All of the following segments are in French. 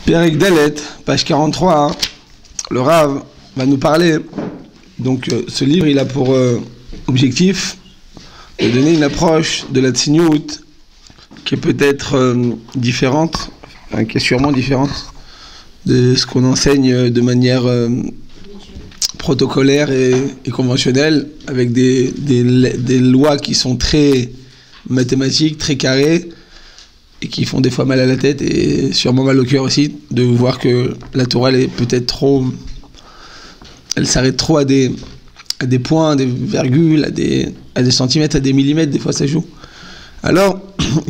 Pérec Dalet, page 43, hein, le Rav va nous parler. Donc ce livre, il a pour objectif de donner une approche de la Tsiniout qui est peut-être différente, enfin, qui est sûrement différente de ce qu'on enseigne de manière protocolaire et conventionnelle, avec des lois qui sont très mathématiques, très carrées, et qui font des fois mal à la tête et sûrement mal au cœur aussi, de voir que la Torah, elle est peut-être trop... Elle s'arrête trop à des points, à des virgules, à des centimètres, à des millimètres, des fois ça joue. Alors,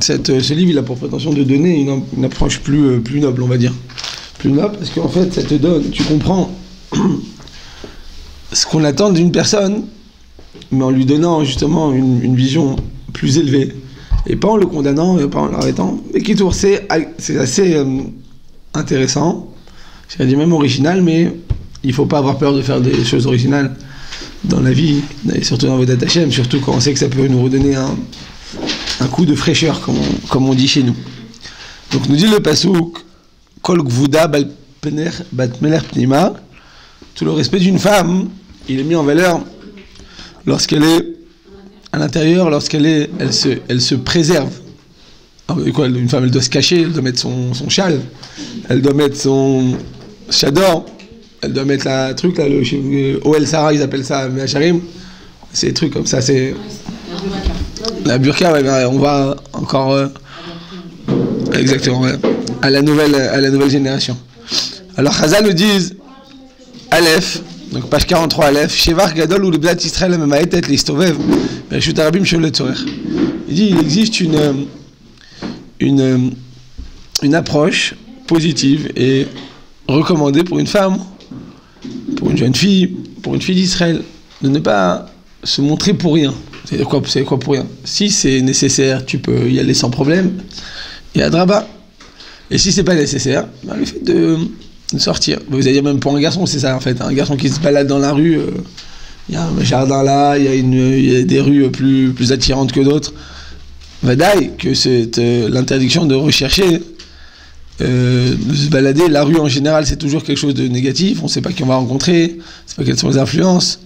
ce livre, il a pour prétention de donner une approche plus noble, on va dire. Plus noble, parce qu'en fait, ça te donne, tu comprends ce qu'on attend d'une personne, mais en lui donnant justement une vision plus élevée. Et pas en le condamnant, et pas en l'arrêtant. Et qui tourne, c'est assez intéressant, j'aurais dit même original, mais il ne faut pas avoir peur de faire des choses originales dans la vie, et surtout dans Avodat Hashem, surtout quand on sait que ça peut nous redonner un coup de fraîcheur, comme on dit chez nous. Donc nous dit le Passouk, Kol Gvuda Bat Meler Pnima, tout le respect d'une femme, il est mis en valeur lorsqu'elle est à l'intérieur, lorsqu'elle se préserve. Alors, quoi, une femme, elle doit se cacher, elle doit mettre son châle, elle doit mettre son chador, elle doit mettre la truc là, le OL Sarah, ils appellent ça Meacharim. C'est des trucs comme ça, c'est la burqa, ouais, on va encore exactement, ouais, à la nouvelle génération. Alors Chazal nous disent Aleph, donc page 43 Aleph, Shevar Gadol ou le Blat Israël Memaetet Listovev, Bereshut Arabim Shel Tzorech. Il dit il existe une approche positive et recommandée pour une femme, pour une jeune fille, pour une fille d'Israël, de ne pas se montrer pour rien. C'est quoi pour rien? Si c'est nécessaire, tu peux y aller sans problème, il y a Draba. Et si c'est pas nécessaire, ben le fait de sortir. Vous allez dire même pour un garçon, c'est ça en fait. Un garçon qui se balade dans la rue, il y a un jardin là, il y a des rues plus attirantes que d'autres. Vadaï, que c'est l'interdiction de rechercher, de se balader. La rue en général, c'est toujours quelque chose de négatif. On ne sait pas qui on va rencontrer, on ne sait pas quelles sont les influences.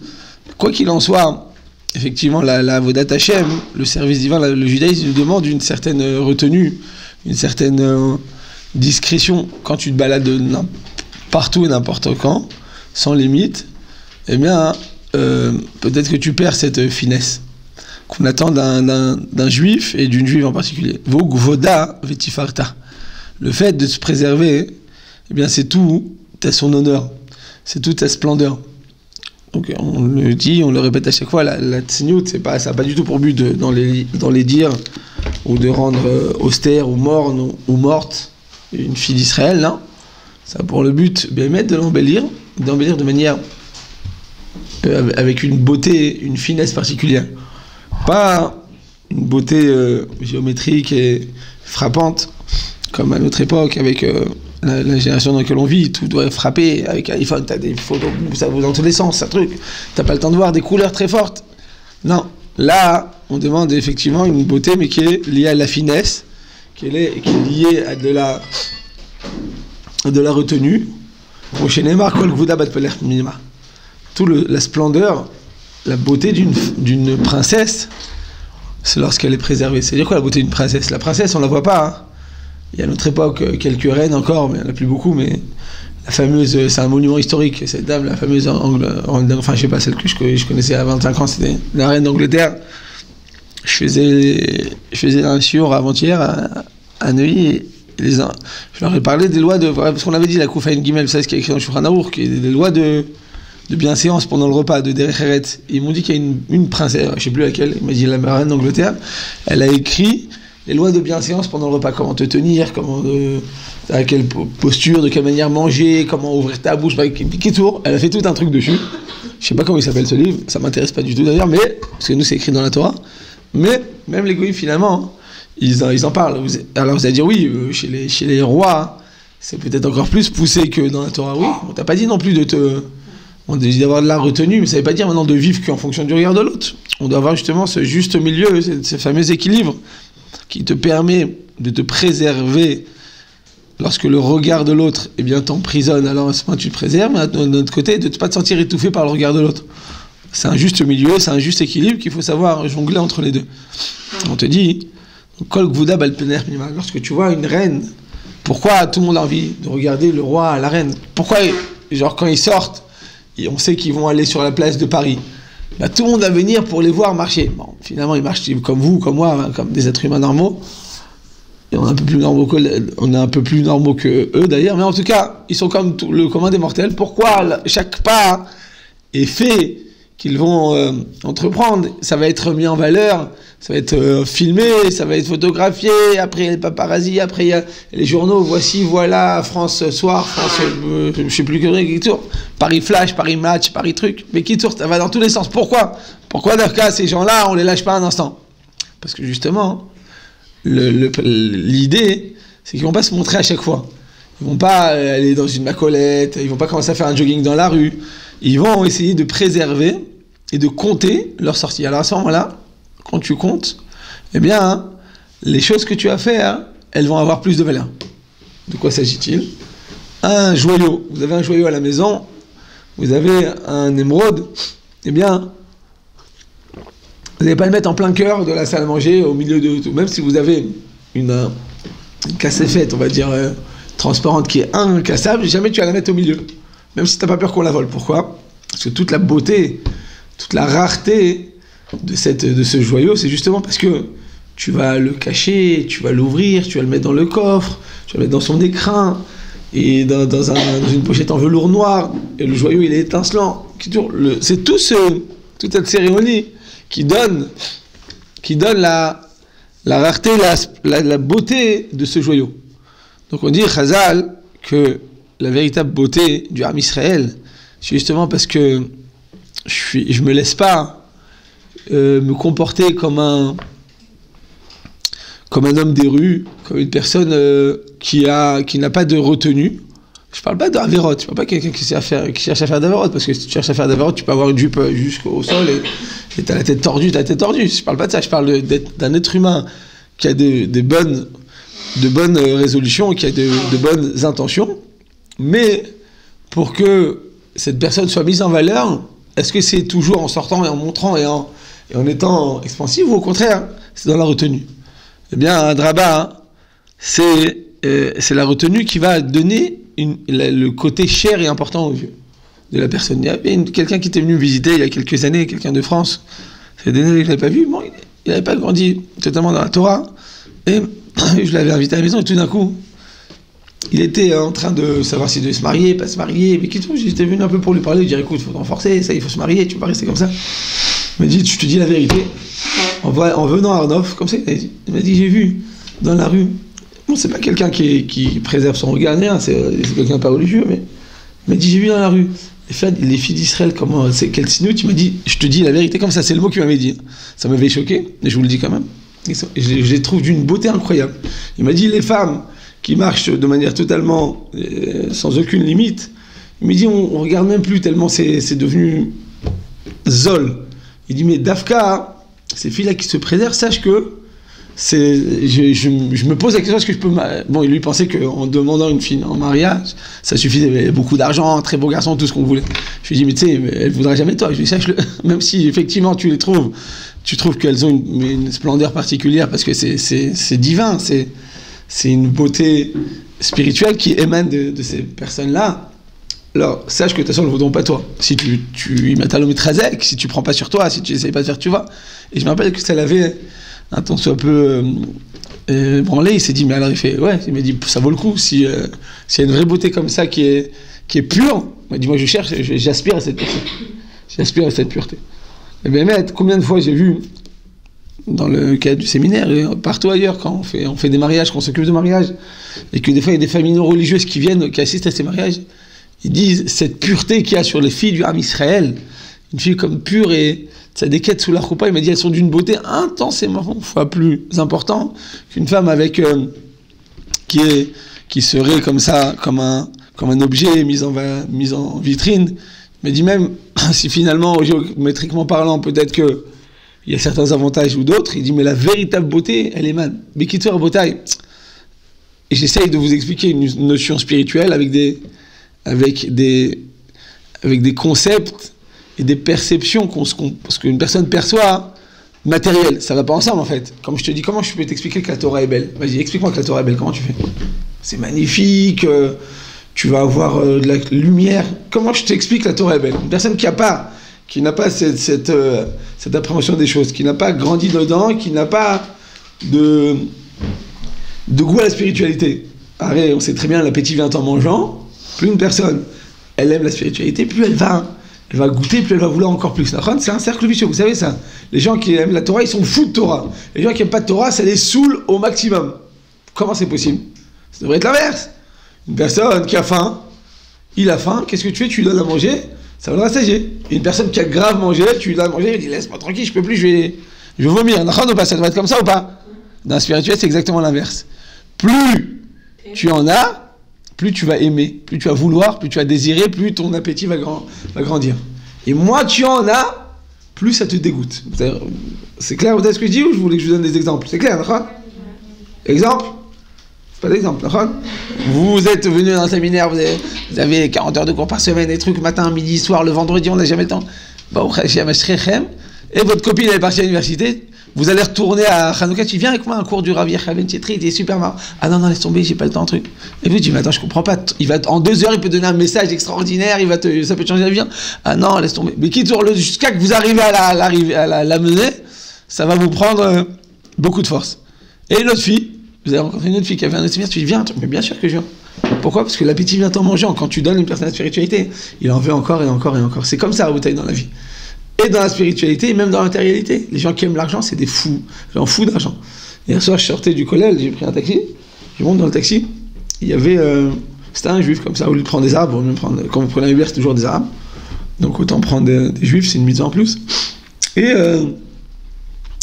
Quoi qu'il en soit, effectivement, la Avodat Hashem, le service divin, le judaïsme demande une certaine retenue, une certaine discrétion. Quand tu te balades partout et n'importe quand, sans limite, eh bien, peut-être que tu perds cette finesse qu'on attend d'un juif et d'une juive en particulier. Voda vetifarta. Le fait de se préserver, eh bien, c'est tout à son honneur, c'est toute ta splendeur. Donc, on le dit, on le répète à chaque fois, la tsniout, ça n'a pas du tout pour but dans les dires ou de rendre austère ou morne ou morte une fille d'Israël, non. Ça a pour le but, de l'embellir de manière avec une beauté, une finesse particulière. Pas une beauté géométrique et frappante, comme à notre époque, avec la génération dans laquelle on vit, tout doit frapper. Avec iPhone, t'as des photos, ça va dans tous les sens, ça truc. T'as pas le temps de voir des couleurs très fortes. Non. Là, on demande effectivement une beauté, mais qui est liée à la finesse, qui est liée à de la retenue. Tout la splendeur, la beauté d'une princesse, c'est lorsqu'elle est préservée. C'est-à-dire quoi la beauté d'une princesse? La princesse, on la voit pas. Hein. Il y a à notre époque quelques reines encore, mais il n'y en a plus beaucoup, mais la fameuse, c'est un monument historique, cette dame, la fameuse enfin je sais pas, celle que je connaissais à 25 ans, c'était la reine d'Angleterre. Je faisais un shiur avant-hier à Neuilly, je leur ai parlé des lois parce qu'on avait dit la Koufaïn Gimel, c'est ce qui est écrit dans le Shulchan Aruch, qui est des lois de bienséance pendant le repas, de Derech Eretz. Ils m'ont dit qu'il y a une princesse, je ne sais plus laquelle, il m'a dit la reine d'Angleterre, elle a écrit les lois de bienséance pendant le repas, comment te tenir, à quelle posture, de quelle manière manger, comment ouvrir ta bouche, elle a fait tout un truc dessus. Je ne sais pas comment il s'appelle ce livre, ça ne m'intéresse pas du tout d'ailleurs, mais, parce que nous c'est écrit dans la Torah, mais même les goïms finalement, ils en parlent. Alors vous allez dire oui, chez les rois, c'est peut-être encore plus poussé que dans la Torah, oui, on t'a pas dit non plus on dit d'avoir de la retenue, mais ça ne veut pas dire maintenant de vivre qu'en fonction du regard de l'autre. On doit avoir justement ce juste milieu, ce fameux équilibre qui te permet de te préserver lorsque le regard de l'autre, eh bien, t'emprisonne, alors à ce moment tu te préserves, mais de notre côté, de ne pas te sentir étouffé par le regard de l'autre. C'est un juste milieu, c'est un juste équilibre qu'il faut savoir jongler entre les deux. On te dit, Kol Gvuda Balpener Mima, lorsque tu vois une reine, pourquoi tout le monde a envie de regarder le roi, la reine? Pourquoi, genre, quand ils sortent, et on sait qu'ils vont aller sur la place de Paris, bah, tout le monde va venir pour les voir marcher. Bon, finalement, ils marchent comme vous, comme moi, hein, comme des êtres humains normaux. Et on est un peu plus normaux que eux d'ailleurs, mais en tout cas, ils sont comme le commun des mortels. Pourquoi chaque pas est fait qu'ils vont entreprendre, ça va être mis en valeur, ça va être filmé, ça va être photographié, après il y a les paparazzis, après il y a les journaux, voici, voilà, France Soir, France, je sais plus qui tourne, Paris Flash, Paris Match, Paris Truc, mais qui tourne, ça va dans tous les sens. Pourquoi Darka, ces gens-là, on les lâche pas un instant? Parce que justement, l'idée, c'est qu'ils vont pas se montrer à chaque fois. Ils vont pas aller dans une macolette, ils vont pas commencer à faire un jogging dans la rue. Ils vont essayer de préserver et de compter leur sortie. Alors à ce moment-là, quand tu comptes, eh bien, hein, les choses que tu as fait, hein, elles vont avoir plus de valeur. De quoi s'agit-il? Un joyau. Vous avez un joyau à la maison, vous avez un émeraude, eh bien, vous n'allez pas le mettre en plein cœur de la salle à manger, au milieu de tout. Même si vous avez une cassette, on va dire, transparente, qui est incassable, jamais tu vas la mettre au milieu. Même si tu n'as pas peur qu'on la vole. Pourquoi? Parce que toute la beauté, toute la rareté de ce joyau, c'est justement parce que tu vas le cacher, tu vas l'ouvrir, tu vas le mettre dans le coffre, tu vas le mettre dans son écrin, et dans une pochette en velours noir, et le joyau il est étincelant. C'est toute cette cérémonie qui donne la rareté, la beauté de ce joyau. Donc on dit, Chazal, que la véritable beauté du Ham Israël, c'est justement parce que je me laisse pas me comporter comme un homme des rues, comme une personne qui n'a pas de retenue. Je parle pas d'Averot, je parle pas de quelqu'un qui cherche à faire d'Averot, parce que si tu cherches à faire d'Averot, tu peux avoir une jupe jusqu'au sol et t'as la tête tordue, Je parle pas de ça, je parle d'un être humain qui a de bonnes résolutions, qui a de bonnes intentions, mais pour que cette personne soit mise en valeur, est-ce que c'est toujours en sortant et en montrant et en étant expansif, ou au contraire, c'est dans la retenue? Eh bien, un draba, c'est la retenue qui va donner le côté cher et important aux yeux de la personne. Il y avait quelqu'un qui était venu me visiter il y a quelques années, quelqu'un de France, c'est des années que je ne l'avais pas vu, bon, il n'avait pas grandi totalement dans la Torah, et je l'avais invité à la maison, et tout d'un coup, il était en train de savoir s'il devait se marier, pas se marier, mais j'étais venu un peu pour lui parler, je dirais écoute, il faut renforcer, ça, il faut se marier, tu peux pas rester comme ça. Il m'a dit, je te dis la vérité, en venant à Arnov, comme ça, il m'a dit, j'ai vu dans la rue, bon, c'est pas quelqu'un qui préserve son regard, rien, c'est quelqu'un pas religieux, mais il m'a dit, j'ai vu dans la rue, les filles d'Israël, comment, c'est quel sinou, il m'a dit, je te dis la vérité comme ça, c'est le mot qu'il m'avait dit. Ça m'avait choqué, mais je vous le dis quand même. Et je les trouve d'une beauté incroyable. Il m'a dit, les femmes qui marchent de manière totalement sans aucune limite, il m'a dit, on regarde même plus tellement c'est devenu zol. Il dit, mais Dafka, ces filles-là qui se préservent, sache que je me pose la question, est-ce que je peux... Bon, il lui pensait qu'en demandant une fille en mariage, ça suffisait, il y avait beaucoup d'argent, un très beau garçon, tout ce qu'on voulait. Je lui ai dit, mais tu sais, elle ne voudra jamais de toi. Je lui ai dit, sache-le, même si effectivement tu les trouves, tu trouves qu'elles ont une splendeur particulière, parce que c'est divin, c'est une beauté spirituelle qui émane de ces personnes-là. Alors, sache que de toute façon, elles ne vaudront pas toi. Si tu y mets ta lomitrazek, si tu ne prends pas sur toi, si tu n'essayes pas de faire, tu vas. Et je me rappelle que ça l'avait un ton soit un peu branlé, il s'est dit, mais alors il fait, ouais, il m'a dit, ça vaut le coup, s'il y a une vraie beauté comme ça qui est pure, il m'a dit, moi je cherche, j'aspire à cette pureté. J'aspire à cette pureté. Et bien, maître, combien de fois j'ai vu, dans le cadre du séminaire, et partout ailleurs, quand on fait des mariages, quand on s'occupe de mariages, et que des fois il y a des familles non religieuses qui viennent, qui assistent à ces mariages, ils disent, cette pureté qu'il y a sur les filles du Ham Israël, une fille comme pure et ça des quêtes sous la roupa, il m'a dit elles sont d'une beauté intensément fois plus importante qu'une femme avec qui serait comme ça, comme un objet mis en vitrine. Il m'a dit même si finalement géométriquement parlant peut-être que il y a certains avantages ou d'autres, il dit mais la véritable beauté elle émane. Bikitur Botaï, et j'essaye de vous expliquer une notion spirituelle avec des concepts et des perceptions parce qu'une personne perçoit matériel, ça va pas ensemble en fait. Comme je te dis, comment je peux t'expliquer que la Torah est belle? Vas-y, explique-moi que la Torah est belle, comment tu fais? C'est magnifique, tu vas avoir de la lumière. Comment je t'explique que la Torah est belle? Une personne qui n'a pas cette appréhension des choses, qui n'a pas grandi dedans, qui n'a pas de goût à la spiritualité. Arrête, on sait très bien, l'appétit vient en mangeant. Plus une personne, elle aime la spiritualité, plus elle va goûter, plus elle va vouloir encore plus. C'est un cercle vicieux, vous savez ça. Les gens qui aiment la Torah, ils sont fous de Torah. Les gens qui n'aiment pas de Torah, ça les saoule au maximum. Comment c'est possible? Ça devrait être l'inverse. Une personne qui a faim, il a faim, qu'est-ce que tu fais? Tu lui donnes à manger, ça va le rassasier. Une personne qui a grave mangé, tu lui donnes à manger, il dit laisse-moi tranquille, je peux plus, je vais vomir. Ou pas? Ça devrait être comme ça ou pas? Dans le spirituel, c'est exactement l'inverse. Plus tu en as, plus tu vas aimer, plus tu vas vouloir, plus tu vas désirer, plus ton appétit va grandir. Et moins tu en as, plus ça te dégoûte. C'est clair, vous savez ce que je dis ou je voulais que je vous donne des exemples? C'est clair, d'accord? Exemple? C'est pas d'exemple, d'accord? Vous êtes venu dans un séminaire, vous avez 40 heures de cours par semaine, des trucs matin, midi, soir, le vendredi, on n'a jamais le temps. Et votre copine elle est partie à l'université, vous allez retourner à Hanouka, tu viens avec moi à un cours du Rav Yechaven Tietri, il est super marrant. Ah non, laisse tomber, j'ai pas le temps, truc. Et vous dites, mais attends, je comprends pas. En 2 heures, il peut donner un message extraordinaire, ça peut te changer la vie. Ah non, laisse tomber. Mais qui tourne jusqu'à que vous arrivez à la mener, ça va vous prendre beaucoup de force. Et l'autre fille, vous avez rencontré une autre fille qui avait un autre séminaire, tu dis, viens, mais bien sûr que je viens. Pourquoi? Parce que l'appétit vient en mangeant. Quand tu donnes une personne à la spiritualité, il en veut encore et encore et encore. C'est comme ça la bouteille dans la vie. Et dans la spiritualité, et même dans la matérialité. Les gens qui aiment l'argent, c'est des fous. Les gens fous d'argent. Hier soir, je sortais du collège, j'ai pris un taxi. Je monte dans le taxi. Il y avait... c'était un juif comme ça. Au lieu de prendre des arabes, quand vous prenez un Uber, c'est toujours des arabes. Donc autant prendre des juifs, c'est une mise en plus. Et le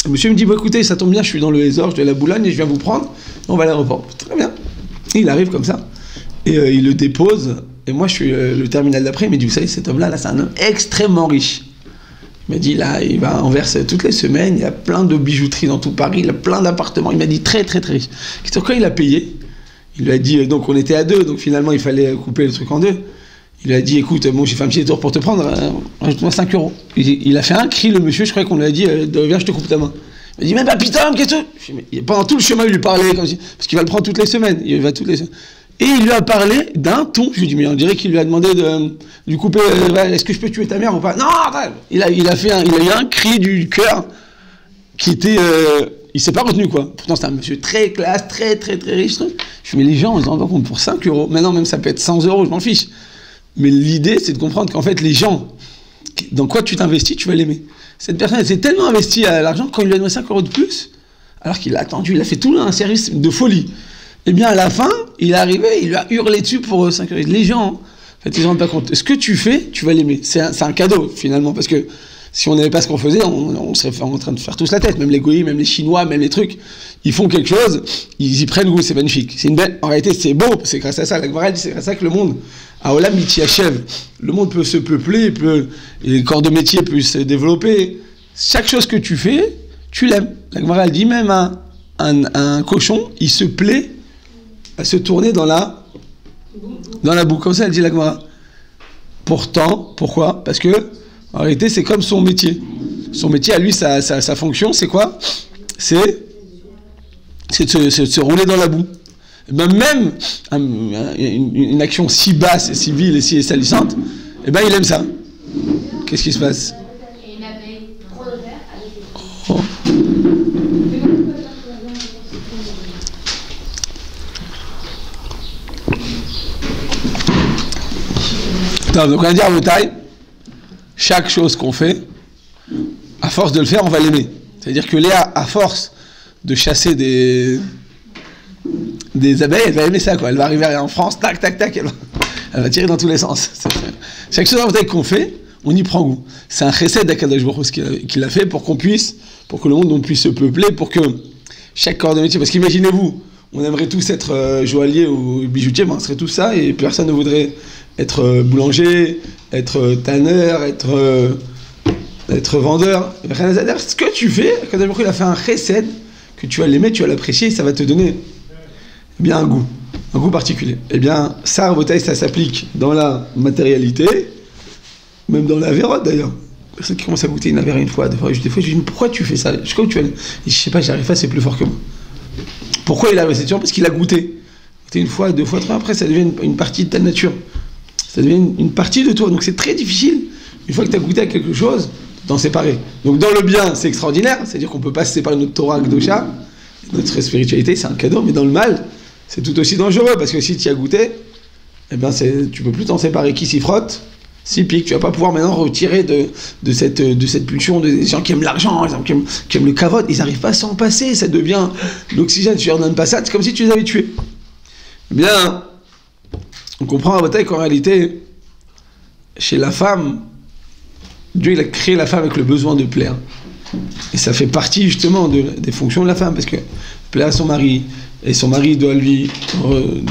monsieur me dit, bon, écoutez, ça tombe bien, je suis dans le Hésor, je dois aller à Boulogne et je viens vous prendre. On va à l'aéroport. Très bien. Et il arrive comme ça. Et il le dépose. Et moi, je suis le terminal d'après. Il me dit, vous savez, cet homme-là, c'est un homme extrêmement riche. Il m'a dit, là, il va à Anvers toutes les semaines, il y a plein de bijouteries dans tout Paris, il a plein d'appartements. Il m'a dit très, très, très riche. Quand il a payé, il lui a dit, donc on était à 2, donc finalement, il fallait couper le truc en 2. Il lui a dit, écoute, bon, j'ai fait un petit tour pour te prendre, rajoute-moi 5 €. Il a fait un cri, le monsieur, je croyais qu'on lui a dit, viens, je te coupe ta main. Il m'a dit, mais bah putain, qu'est-ce que tu... Mais pendant tout le chemin, il lui parlait, comme si... parce qu'il va le prendre toutes les semaines. Il va toutes les semaines. Et il lui a parlé d'un ton. Je lui ai dit, mais on dirait qu'il lui a demandé de lui couper. Est-ce que je peux tuer ta mère ou pas? Non, il a eu un cri du cœur qui était. Il s'est pas retenu, quoi. Pourtant, c'est un monsieur très classe, très, très, très riche. Je fais, mais les gens, ils en vendent compte pour 5 €. Maintenant, même ça peut être 100 €, je m'en fiche. Mais l'idée, c'est de comprendre qu'en fait, les gens, dans quoi tu t'investis, tu vas l'aimer. Cette personne, elle s'est tellement investie à l'argent, quand il lui a donné 5 € de plus, alors qu'il a attendu, il a fait tout un service de folie. Eh bien, à la fin, il est arrivé, il lui a hurlé dessus pour 5 €. Les gens, en fait, ils ne se rendent pas compte. Ce que tu fais, tu vas l'aimer. C'est un cadeau, finalement, parce que si on n'aimait pas ce qu'on faisait, on serait en train de faire tous la tête. Même les goïs, même les Chinois, même les trucs, ils font quelque chose, ils y prennent goût, c'est magnifique. C'est une belle... En réalité, c'est beau, c'est grâce à ça. La Gemara dit, c'est grâce à ça que le monde, à Olam Mityachev, le monde peut se peupler, et les corps de métier peuvent se développer. Chaque chose que tu fais, tu l'aimes. La Gemara dit, même un cochon, il se plaît à se tourner dans la boue. Comme ça, elle dit la Gemara. Pourtant, pourquoi? Parce que, en réalité, c'est comme son métier. Son métier, à lui, sa fonction, c'est quoi? C'est de se rouler dans la boue. Et ben même une action si basse, et si vile et si salissante, et ben il aime ça. Qu'est-ce qui se passe? Oh. Donc on va dire à vos tailles, chaque chose qu'on fait, à force de le faire, on va l'aimer. C'est-à-dire que Léa, à force de chasser des abeilles, elle va aimer ça, quoi. Elle va arriver en France, tac, tac, tac, elle va tirer dans tous les sens. Chaque chose à vos tailles qu'on fait, on y prend goût. C'est un chesed d'Akadosh Baruch Hu qu'il a fait pour que le monde puisse se peupler, pour que chaque corps de métier, parce qu'imaginez-vous, on aimerait tous être joaillier ou bijoutier, mais on serait tous ça et personne ne voudrait être boulanger, être tanneur, être vendeur. Ce que tu fais, quand il a fait un chesed, que tu vas l'aimer, tu vas l'apprécier, ça va te donner bien un goût. un goût particulier. Eh bien, ça, Rabotai, ça s'applique dans la matérialité, même dans la vérote d'ailleurs. Personne qui commence à goûter une avéra une fois, des fois je lui dis, mais pourquoi tu fais ça? Je sais pas où tu vas. Je sais pas, j'arrive pas, c'est plus fort que moi. Pourquoi il a fait ça? Parce qu'il a goûté. Une fois, deux fois, trois, après ça devient une partie de ta nature. Ça devient une partie de toi. Donc c'est très difficile, une fois que tu as goûté à quelque chose, d'en séparer. Donc dans le bien, c'est extraordinaire, c'est-à-dire qu'on peut pas se séparer de notre Torah, Gdosha, notre spiritualité, c'est un cadeau, mais dans le mal, c'est tout aussi dangereux, parce que si tu y as goûté, eh bien tu peux plus t'en séparer. Qui s'y frotte, s'y pique. Tu vas pas pouvoir maintenant retirer de cette pulsion des gens qui aiment l'argent, qui aiment le kavod, ils n'arrivent pas à s'en passer, ça devient l'oxygène, tu leur donnes pas ça, c'est comme si tu les avais tués. Eh bien, on comprend à Rabotai qu'en réalité, chez la femme, Dieu il a créé la femme avec le besoin de plaire. Et ça fait partie justement des fonctions de la femme, parce que plaire à son mari, et son mari doit lui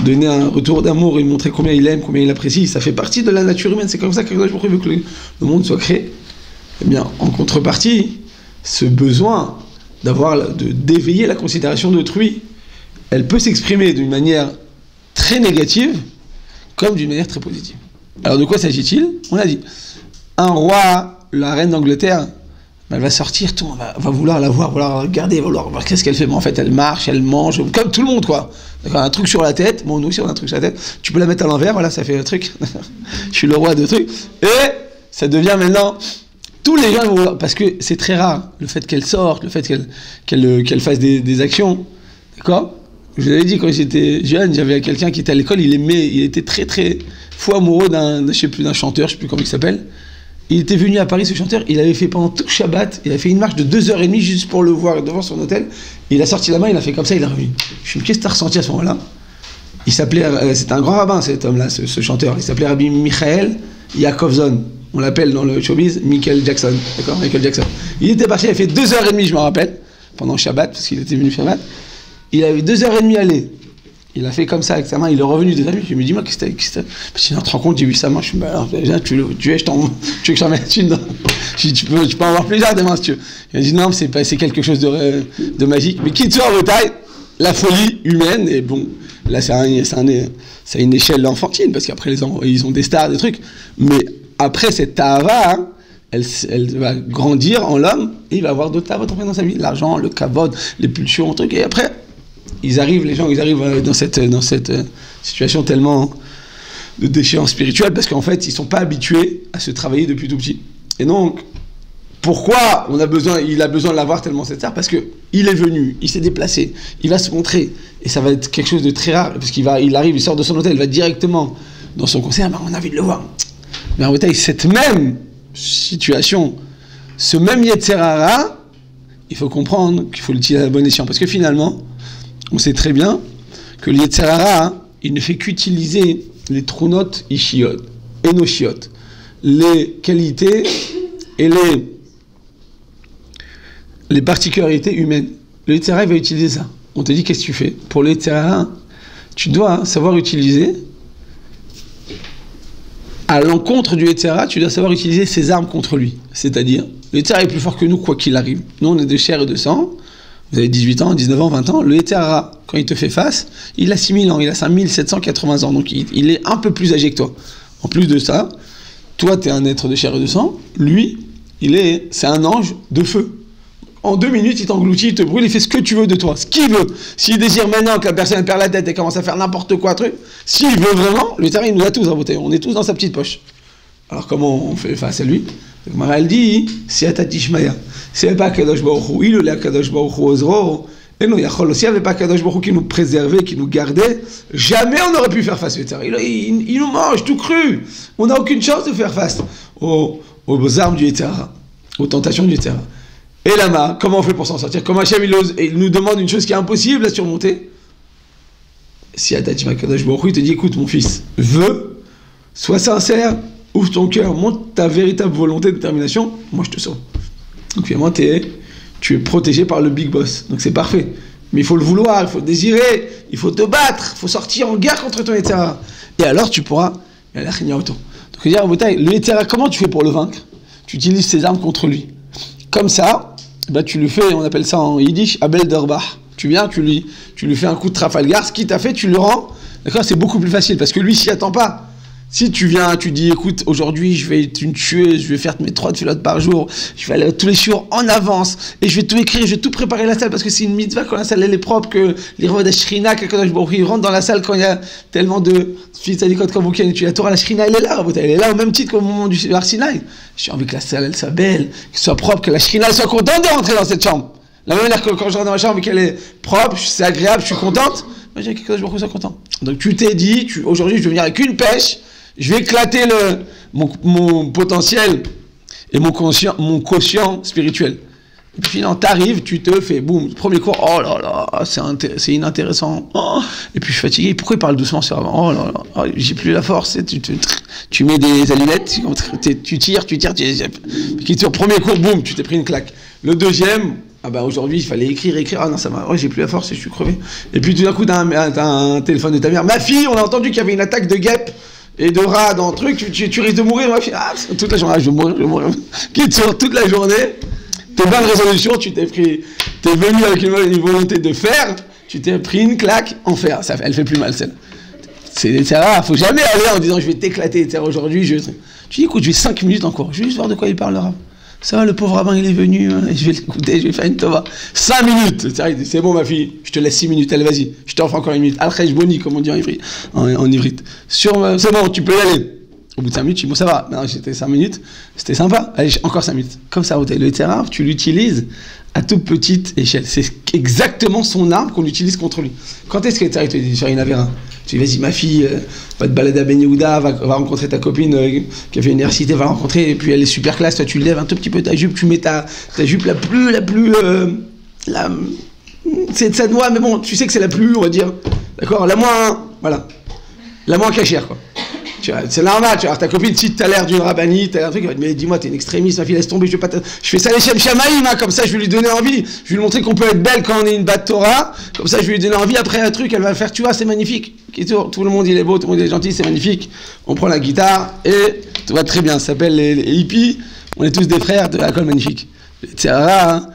donner un retour d'amour et montrer combien il aime, combien il apprécie, ça fait partie de la nature humaine, c'est comme ça que Dieu veut que le monde soit créé. Eh bien, en contrepartie, ce besoin d'éveiller la considération d'autrui, elle peut s'exprimer d'une manière très négative, comme d'une manière très positive. Alors de quoi s'agit-il? On a dit, un roi, la reine d'Angleterre, elle va sortir, tout le monde va vouloir la voir, vouloir la regarder, vouloir voir qu'est-ce qu'elle fait. Bon, en fait, elle marche, elle mange, comme tout le monde, quoi. D'accord, un truc sur la tête, bon, nous aussi on a un truc sur la tête, tu peux la mettre à l'envers, voilà, ça fait le truc. Je suis le roi de trucs. Et ça devient maintenant, tous les gens vont voir, parce que c'est très rare, le fait qu'elle sorte, le fait qu'elle fasse des actions, d'accord? Je vous avais dit, quand j'étais jeune, j'avais quelqu'un qui était à l'école, il était très très fou amoureux d'un chanteur, je sais plus comment il s'appelle. Il était venu à Paris, ce chanteur, il avait fait pendant tout le Shabbat, il a fait une marche de 2h30 juste pour le voir devant son hôtel. Il a sorti la main, il a fait comme ça, il est revenu. Je me dis, qu'est-ce que tu as ressenti à ce moment-là? Il s'appelait, c'était un grand rabbin cet homme-là, ce chanteur. Il s'appelait Rabbi Michael Yakovzon. On l'appelle dans le showbiz Michael Jackson. D'accord, Michael Jackson. Il était parti, il a fait 2h30, je me rappelle, pendant Shabbat, parce qu'il était venu Shabbat. Il avait 2h30 aller. Il a fait comme ça avec sa main, il est revenu des amis. Je me dis, moi, qu'est-ce que c'est? Puis tu te rends compte, j'ai vu sa main. Je me dis, bah, tu veux que j'en mette une? Je dis, tu peux en avoir plusieurs des mains si tu veux. Il m'a dit, non, c'est quelque chose de magique. Mais qui te soit en taille, la folie humaine, et bon, là, c'est une échelle enfantine, parce qu'après, ils ont des stars, des trucs. Mais après, cette tahava, hein, elle va grandir en l'homme, et il va avoir d'autres tahavot dans sa vie. L'argent, le kavod, les pulsions, le truc, et après, les gens arrivent dans cette situation tellement de déchéance spirituelle parce qu'en fait, ils ne sont pas habitués à se travailler depuis tout petit. Et donc, pourquoi il a besoin de l'avoir tellement cette star? Parce qu'il est venu, il s'est déplacé, il va se montrer, et ça va être quelque chose de très rare, parce qu'il arrive, il sort de son hôtel, il va directement dans son concert, on a envie de le voir. Mais en fait, cette même situation, ce même Yetzer Hara, il faut comprendre qu'il faut l'utiliser à bon escient, parce que finalement, on sait très bien que le Yetzer Hara, hein, il ne fait qu'utiliser les trunot ishiot, enoshiot, les qualités et les particularités humaines. Le Yetzer Hara va utiliser ça. On te dit, qu'est-ce que tu fais? Pour le Yetzer Hara, tu dois savoir utiliser, à l'encontre du Yetzer Hara, tu dois savoir utiliser ses armes contre lui. C'est-à-dire, le Yetzer Hara est plus fort que nous, quoi qu'il arrive. Nous, on est de chair et de sang. Vous avez 18 ans, 19 ans, 20 ans, le Yetzer Hara, quand il te fait face, il a 6000 ans, il a 5780 ans, donc il est un peu plus âgé que toi. En plus de ça, toi, tu es un être de chair et de sang, lui, c'est un ange de feu. En 2 minutes, il t'engloutit, il te brûle, il fait ce que tu veux de toi, ce qu'il veut. S'il désire maintenant que la personne perd la tête et commence à faire n'importe quoi, truc, s'il veut vraiment, le Yetzer Hara, il nous a tous rabotés, on est tous dans sa petite poche. Alors comment on fait face à lui? Donc Maral dit, si Atatishmaya, s'il n'y avait pas Kadosh Baruch Hu, il a Kadosh Baruch Hu Ozro, et nous, s'il n'y avait pas Kadosh Baruch Hu qui nous préservait, qui nous gardait, jamais on n'aurait pu faire face au Yetzer Hara. Il nous mange tout cru. On n'a aucune chance de faire face aux armes du Yetzer Hara, aux tentations du Yetzer Hara. Et là-bas, comment on fait pour s'en sortir? Comme Hachem, il nous demande une chose qui est impossible à surmonter. Si Atatishmaya Kadosh Baruch Hu, il te dit, écoute mon fils, sois sincère, ouvre ton cœur, montre ta véritable volonté, détermination, moi je te sauve. Donc finalement, tu es protégé par le Big Boss. Donc c'est parfait. Mais il faut le vouloir, il faut le désirer, il faut te battre, il faut sortir en guerre contre ton Yetzer Hara. Et alors tu pourras aller à autant. Donc dire, le Yetzer Hara, comment tu fais pour le vaincre? Tu utilises ses armes contre lui. Comme ça, bah, tu le fais, on appelle ça en yiddish, Abel Derbach. Tu viens, tu lui fais un coup de Trafalgar, ce qu'il t'a fait, tu le rends D'accord? C'est beaucoup plus facile parce que lui, s'y attend pas. Si tu viens, tu dis, écoute, aujourd'hui, je vais être une tueuse, je vais faire mes 3 filotes par jour, je vais aller tous les jours en avance, et je vais tout écrire, je vais tout préparer la salle, parce que c'est une mitzvah quand la salle elle est propre, que les rois d'Ashrina, ils rentrent dans la salle quand il y a tellement de fils d'Adikot comme vous qui tu la Torah, la Shrina, elle est là au même titre qu'au moment du Arsinaï. J'ai envie que la salle, elle soit belle, qu'elle soit propre, que la Shrina, elle soit contente de rentrer dans cette chambre. La même manière que quand je rentre dans ma chambre et qu'elle est propre, c'est agréable, je suis contente, moi j'ai quelque chose, je me soit content. Donc tu t'es dit, aujourd'hui, je vais venir avec une pêche, je vais éclater mon potentiel et mon quotient spirituel. Et puis finalement, t'arrives, tu te fais, boum, premier cours, oh là là, c'est inintéressant. Oh. Et puis je suis fatigué, pourquoi il parle doucement sur avant? Oh là là, oh, j'ai plus la force. Tu mets des allumettes, tu tires, puis premier cours, boum, tu t'es pris une claque. Le deuxième, ah bah aujourd'hui, il fallait écrire, ah non, ça va, oh, j'ai plus la force et je suis crevé. Et puis tout d'un coup, t'as un téléphone de ta mère, ma fille, on a entendu qu'il y avait une attaque de guêpes et de rats dans le truc, tu risques de mourir, ma fille. Ah, toute la journée, je vais mourir. Quitte sur toute la journée, tes bonnes résolutions, t'es venu avec une volonté de faire, tu t'es pris une claque en fer. Elle fait plus mal, celle. C'est rare, faut jamais aller en disant je vais t'éclater, aujourd'hui, tu dis écoute, je vais 5 minutes encore, je vais juste voir de quoi il parle, le rabbin. Ça va, le pauvre rabbin, il est venu, je vais l'écouter, je vais faire une tova. 5 minutes, c'est bon ma fille, je te laisse 6 minutes, allez vas-y, je t'offre encore 1 minute. Al-Khej Boni, comme on dit en ivrite. C'est bon, tu peux y aller. Au bout de 5 minutes, je dis bon ça va, non, j'étais 5 minutes, c'était sympa, allez, encore 5 minutes. Comme ça, le terrain, tu l'utilises à toute petite échelle. C'est exactement son arme qu'on utilise contre lui. Quand est-ce que tu arrives à te faire une avéra? Tu dis vas-y ma fille, va te balader à Ben Yehuda, va rencontrer ta copine qui a fait l'université, va rencontrer, et puis elle est super classe, toi tu lèves un tout petit peu ta jupe, tu mets ta jupe la plus c'est sa noix, mais bon, tu sais que c'est la plus, on va dire, d'accord, la moins cachère, quoi. C'est normal, tu vois, ta copine, si t'as l'air d'une rabbinite, t'as l'air d'un truc, elle va te dire, mais dis-moi, t'es une extrémiste, ma fille, laisse tomber, je fais ça les Shem Shamaïm, hein, comme ça, je vais lui donner envie, je vais lui montrer qu'on peut être belle quand on est une bat Torah, comme ça, je vais lui donner envie, après un truc, elle va le faire, tu vois, c'est magnifique. Tout le monde, il est beau, tout le monde est gentil, c'est magnifique. On prend la guitare, et tout va très bien, ça s'appelle les hippies, on est tous des frères de la colle magnifique. C'est rare, hein,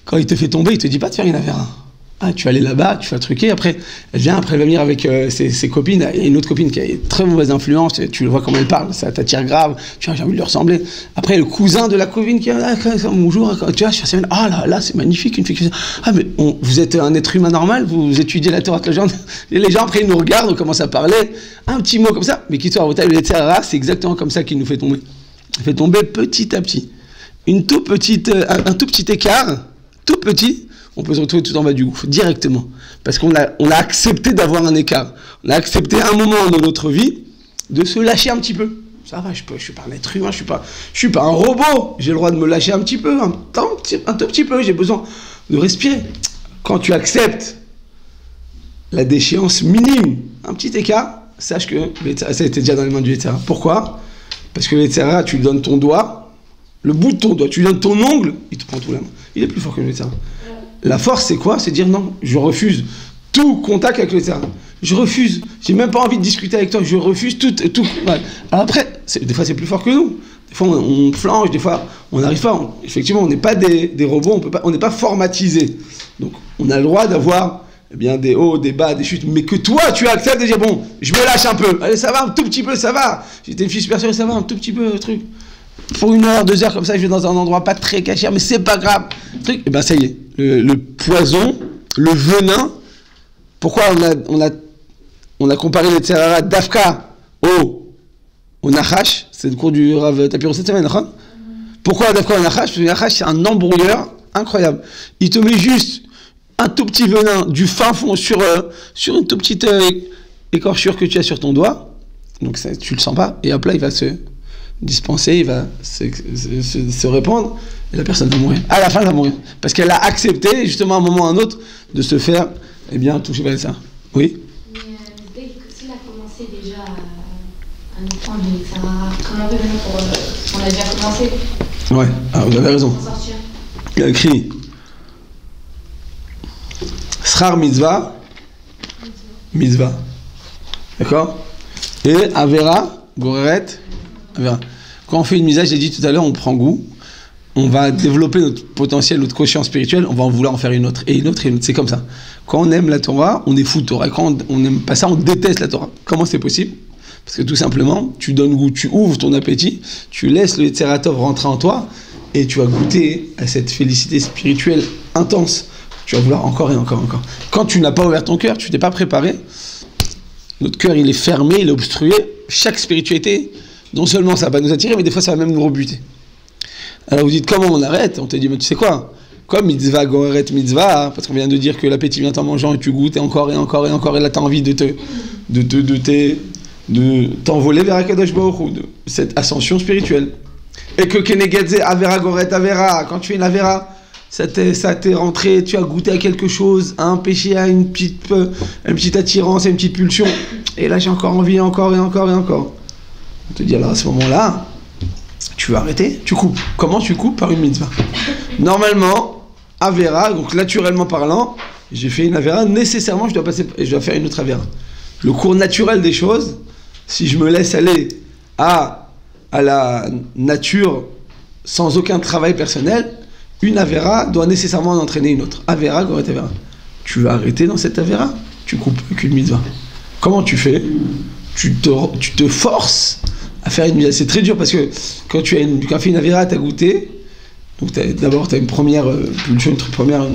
quand il te fait tomber, il te dit pas de faire une affaire. Ah, tu vas aller là-bas, tu vas truquer, après elle va venir avec ses copines, et une autre copine qui a une très mauvaise influence, tu le vois comment elle parle, ça t'attire grave, tu vois, j'ai envie de lui ressembler. Après, le cousin de la copine qui a bonjour, tu vois, je fais ah là, c'est magnifique, une fille qui ah, mais vous êtes un être humain normal, vous étudiez la Torah toute la journée, et les gens, après, ils nous regardent, on commence à parler, un petit mot comme ça, mais qui soit le etc., c'est exactement comme ça qu'il nous fait tomber. Il fait tomber petit à petit. Un tout petit écart, tout petit, on peut se retrouver tout en bas du gouffre, directement. Parce qu'on a accepté d'avoir un écart. On a accepté un moment dans notre vie de se lâcher un petit peu. Ça va, je suis pas un être humain, je suis pas un robot. J'ai le droit de me lâcher un petit peu, un tout petit peu, j'ai besoin de respirer. Quand tu acceptes la déchéance minime, un petit écart, sache que ça a été déjà dans les mains du Yetzirah. Pourquoi? Parce que le Yetzirah, tu lui donnes ton doigt, le bout de ton doigt, tu lui donnes ton ongle, il te prend tout la main. Il est plus fort que le Yetzirah. La force, c'est quoi? C'est dire non, je refuse tout contact avec le terrain. Je refuse. J'ai même pas envie de discuter avec toi. Je refuse tout. Ouais. Alors après, des fois, c'est plus fort que nous. Des fois, on flanche. Des fois, on n'arrive pas. Effectivement, on n'est pas des robots. On n'est pas formatisés. Donc, on a le droit d'avoir des hauts, des bas, des chutes. Mais que toi, tu acceptes de dire bon, je me lâche un peu. Allez, ça va un tout petit peu, ça va. J'étais une fille super sérieuse, ça va un tout petit peu, truc. Pour 1 heure, 2 heures comme ça, je vais dans un endroit pas très caché, mais c'est pas grave. Truc, et ben ça y est. Le poison, le venin. Pourquoi on a comparé les Yetzirah d'Afka au Nachash? C'est le cours du Rav Tapiro cette semaine, hein? Pourquoi d'Afka au Nachash? Parce que le Nachash, c'est un embrouilleur incroyable. Il te met juste un tout petit venin du fin fond sur une toute petite écorchure que tu as sur ton doigt. Donc ça, tu le sens pas. Et hop là, il va se dispenser, il va se répandre, et la personne va mourir. À la fin, elle va mourir. Parce qu'elle a accepté, justement, à un moment ou à un autre, de se faire, toucher par ça. Oui? Mais s'il a commencé déjà à nous prendre les Yetzirah, comment on peut venir pour... On a déjà commencé. Ouais, vous avez raison. Il a écrit Schar mitzvah, mitzvah. D'accord? Et Avera, Goreret, Avera. Quand on fait une mitzvah, j'ai dit tout à l'heure, on prend goût. on va développer notre potentiel, notre quotient spirituel, on va en vouloir en faire une autre, et une autre, et une autre. C'est comme ça. Quand on aime la Torah, on est fou de Torah. Quand on n'aime pas ça, on déteste la Torah. Comment c'est possible? Parce que tout simplement, tu donnes goût, tu ouvres ton appétit, tu laisses le Yetzer Tov rentrer en toi, et tu vas goûter à cette félicité spirituelle intense. Tu vas vouloir encore et encore et encore. Quand tu n'as pas ouvert ton cœur, tu t'es pas préparé, notre cœur il est fermé, il est obstrué. Chaque spiritualité, non seulement ça va nous attirer, mais des fois ça va même nous rebuter. Alors vous dites comment on arrête? On te dit mais tu sais quoi? Comme mitzvah goreret mitzvah, parce qu'on vient de dire que l'appétit vient en mangeant et tu goûtes et encore et encore et encore, et là tu as envie de t'envoler vers Akadosh Baruch Hu, de cette ascension spirituelle. Et que kenegedze avera goret avera, quand tu fais une avera, ça t'est rentré, tu as goûté à quelque chose, à un péché, à une petite attirance, à une petite pulsion, et là j'ai encore envie, encore et encore et encore. On te dit alors à ce moment-là, tu vas arrêter, tu coupes. Comment tu coupes? Par une mitzvah. Normalement, avera, donc naturellement parlant, j'ai fait une avera, nécessairement je dois faire une autre avera. Le cours naturel des choses, si je me laisse aller à la nature sans aucun travail personnel, une avera doit nécessairement en entraîner une autre. Avera, goret avera. Tu vas arrêter dans cette avera, tu coupes avec une mitzvah. Comment tu fais? Tu te forces à faire une mitzvah. C'est très dur parce que quand tu fais une avera, tu as goûté, donc d'abord tu as une première pulsion, une première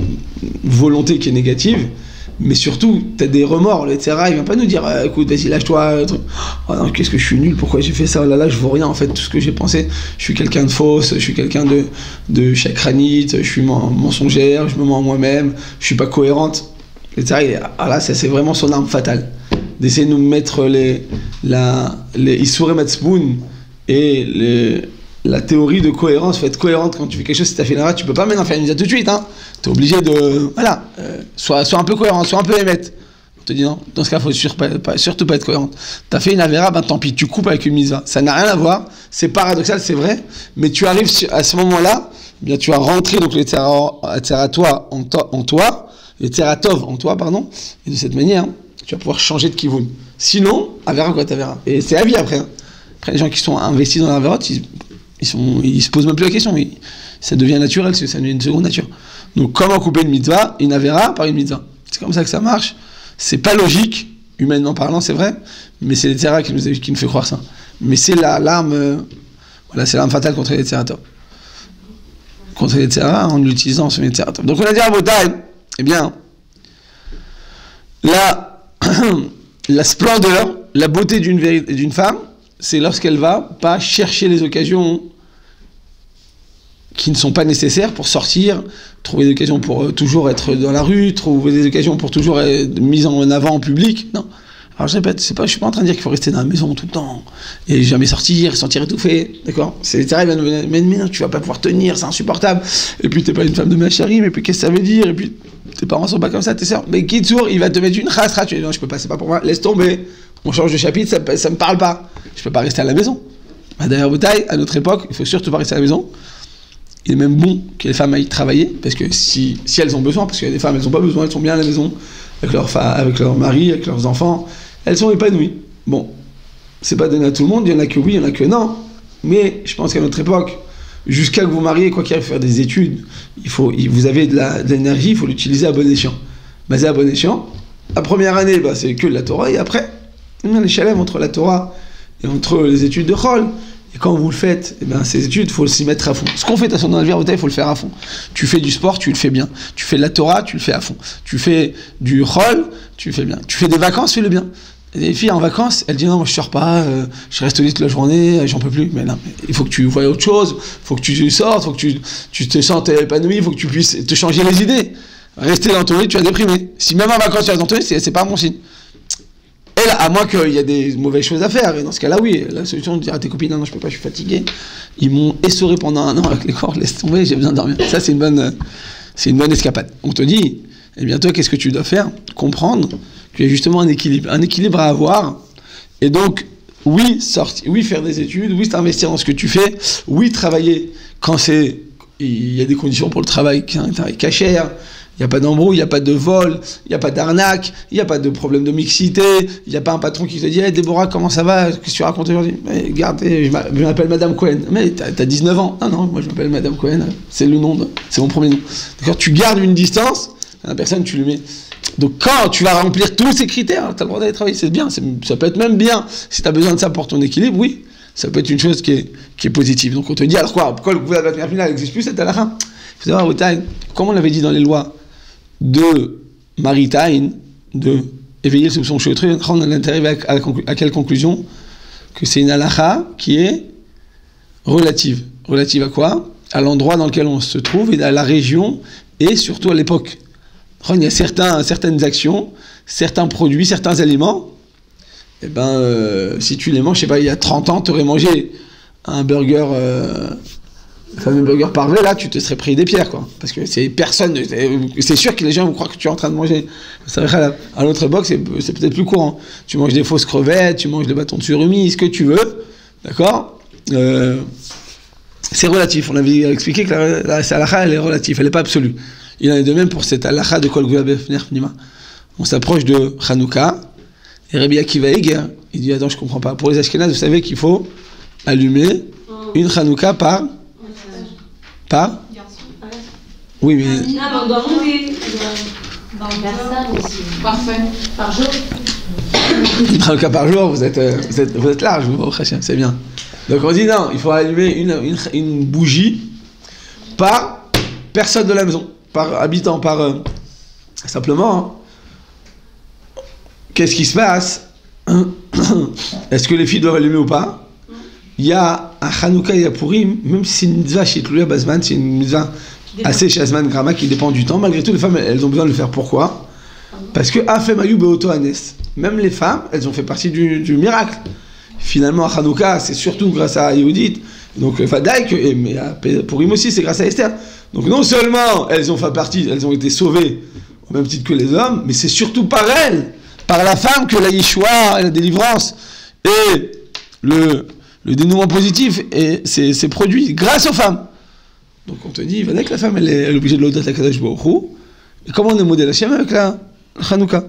volonté qui est négative, mais surtout tu as des remords. Le Tzara, il vient pas nous dire écoute, vas-y, lâche-toi, oh non, qu'est-ce que je suis nul, pourquoi j'ai fait ça, oh là là, je vaux rien en fait, tout ce que j'ai pensé, je suis quelqu'un de fausse, je suis quelqu'un de chakranite, je suis mensongère, je me mens moi-même, je suis pas cohérente. Le Tzara, là, ça c'est vraiment son arme fatale, d'essayer de nous mettre les Issourei Matzmoun et la théorie de cohérence. Faut être cohérente quand tu fais quelque chose. Si tu as fait une erreur, tu peux pas maintenant faire une mise tout de suite. Hein. Tu es obligé de. Voilà. Sois un peu cohérent, sois un peu émette. On te dit non, dans ce cas, il faut surtout pas être cohérente. Tu as fait une avéra, ben tant pis, tu coupes avec une mitzvah. Ça n'a rien à voir. C'est paradoxal, c'est vrai. Mais tu arrives à ce moment-là, eh bien, tu vas rentrer donc le Tzera toi en toi, le Tzera Tov en toi, pardon. Et de cette manière, tu vas pouvoir changer de kivoun. Sinon, avéra quoi t'avéra. Et c'est la vie après. Hein. Après, les gens qui sont investis dans l'avéra, ils se posent même plus la question. Ça devient naturel, ça devient une seconde nature. Donc, comment couper une mitzvah, une avéra par une mitzvah? C'est comme ça que ça marche. C'est pas logique, humainement parlant, c'est vrai, mais c'est les Tzera qui nous fait croire ça. Mais c'est l'arme fatale contre les Tzera Tov. Contre les Tzera, en utilisant ce Tzera Tov. Donc, on a dit à Botaï, eh bien, la splendeur, la beauté d'une femme, c'est lorsqu'elle va pas chercher les occasions qui ne sont pas nécessaires pour sortir, trouver des occasions pour toujours être dans la rue, trouver des occasions pour toujours être mise en avant en public. Non. Alors je répète, je suis pas en train de dire qu'il faut rester dans la maison tout le temps et jamais sortir, sentir étouffé, d'accord? C'est terrible, mais non, tu vas pas pouvoir tenir, c'est insupportable. Et puis t'es pas une femme de macharim, et puis qu'est-ce que ça veut dire? Et puis tes parents sont pas comme ça, tes sœurs. Mais Kitsour, il va te mettre une chasra, tu dis non, je peux pas, c'est pas pour moi, laisse tomber. On change de chapitre, ça me parle pas. Je peux pas rester à la maison. D'ailleurs, Botaï, à notre époque, il faut surtout pas rester à la maison. Il est même bon que les femmes aillent travailler, parce que si elles ont besoin, parce qu'il y a des femmes, elles n'ont pas besoin, elles sont bien à la maison, avec leur mari, avec leurs enfants, elles sont épanouies. Bon, c'est pas donné à tout le monde, il y en a que oui, il y en a que non, mais je pense qu'à notre époque, jusqu'à que vous mariez, quoi qu'il arrive, faire des études, vous avez de l'énergie, il faut l'utiliser à bon escient. Basé à bon escient, la première année, c'est que de la Torah, et après, les chalem entre la Torah et entre les études de Chol. Et quand vous le faites, ces études, il faut s'y mettre à fond. Ce qu'on fait dans la vie, il faut le faire à fond. Tu fais du sport, tu le fais bien. Tu fais de la Torah, tu le fais à fond. Tu fais du Chol, tu le fais bien. Tu fais des vacances, fais-le bien. Et les filles en vacances, elles disent non, moi je sors pas, je reste au lit toute la journée, j'en peux plus. Mais non, il faut que tu vois autre chose, il faut que tu sortes, il faut que tu te sentes épanoui, il faut que tu puisses te changer les idées. Rester dans ton lit, tu vas déprimer. Si même en vacances tu restes dans ton lit, c'est pas un bon signe. Et là, à moins qu'il y ait des mauvaises choses à faire, et dans ce cas-là, oui, la solution de dire à tes copines, non, je peux pas, je suis fatigué. Ils m'ont essoré pendant 1 an avec les corps, laisse tomber, j'ai besoin de dormir. Ça, c'est une bonne escapade. On te dit, eh bien, toi, qu'est-ce que tu dois faire? Comprendre qu'il y a justement un équilibre à avoir. Et donc, oui, sortir, oui, faire des études, oui, t'investir dans ce que tu fais, oui, travailler quand il y a des conditions pour le travail, un travail cachère, Il n'y a pas d'embrouille, il n'y a pas de vol, il n'y a pas d'arnaque, il n'y a pas de problème de mixité, il n'y a pas un patron qui te dit hey, « Déborah, comment ça va? Qu'est-ce que tu racontes aujourd'hui ?»« Regarde, je m'appelle Madame Cohen. »« Mais t'as 19 ans. »« Ah non, moi je m'appelle Madame Cohen. C'est le nom, c'est mon premier nom. » D'accord? Tu gardes une distance, la personne, tu lui mets... Donc quand tu vas remplir tous ces critères, tu as le droit d'aller travailler, c'est bien, ça peut être même bien. Si tu as besoin de ça pour ton équilibre, oui, ça peut être une chose qui est positive. Donc on te dit, alors quoi, pourquoi le gouvernement n'existe plus, c'est à la fin. Il faut savoir, comme on l'avait dit dans les lois de Maritain, de éveiller le soupçon chez autrui, on est arrivé à quelle conclusion? Que c'est une halakha qui est relative. Relative à quoi? À l'endroit dans lequel on se trouve et à la région et surtout à l'époque. Il y a certaines actions, certains produits, certains aliments, et si tu les manges, je sais pas, il y a 30 ans, tu aurais mangé un burger, le fameux burger parvé, là, tu te serais pris des pierres, quoi. Parce que c'est sûr que les gens vont croire que tu es en train de manger. À l'autre époque, c'est peut-être plus courant. Tu manges des fausses crevettes, tu manges des bâtons de surimi, ce que tu veux, d'accord? C'est relatif. On avait expliqué que la halakha, elle est relative, elle n'est pas absolue. Il en est de même pour cette halakha de Kol Gvula Befner Pnima. On s'approche de Hanouka, et Rabbi Akiva Eger, il dit attends, je comprends pas. Pour les Ashkénazes, vous savez qu'il faut allumer une Hanouka par oui, mais. Non, on doit monter. Parfait. Par jour. Une Hanouka par jour, vous êtes large, c'est bien. Donc on dit non, il faut allumer une bougie par personne de la maison. Par habitant, simplement, qu'est-ce qui se passe? Est-ce que les filles doivent allumer ou pas? Il y a un Hanouka et un Purim, même si c'est une mitzvah chez Tlouya Bazman, c'est une mitzvah assez chez Azman Grama qui dépend du temps, malgré tout, les femmes, elles ont besoin de le faire. Pourquoi? Parce que Afem Ayou Beoto Anes, même les femmes, elles ont fait partie du miracle. Finalement, à Hanouka, c'est surtout grâce à Yehudit. Donc, Fadaï, mais à Purim aussi, c'est grâce à Esther. Donc, non seulement elles ont fait partie, elles ont été sauvées au même titre que les hommes, mais c'est surtout par elles, par la femme, que la Yeshua, la délivrance et le dénouement positif c'est produit grâce aux femmes. Donc, on te dit, Fadaï, que la femme, elle est obligée de l'audat la Kadosh Baruch Hu. Et comment on est modèle Hashem avec la Hanouka?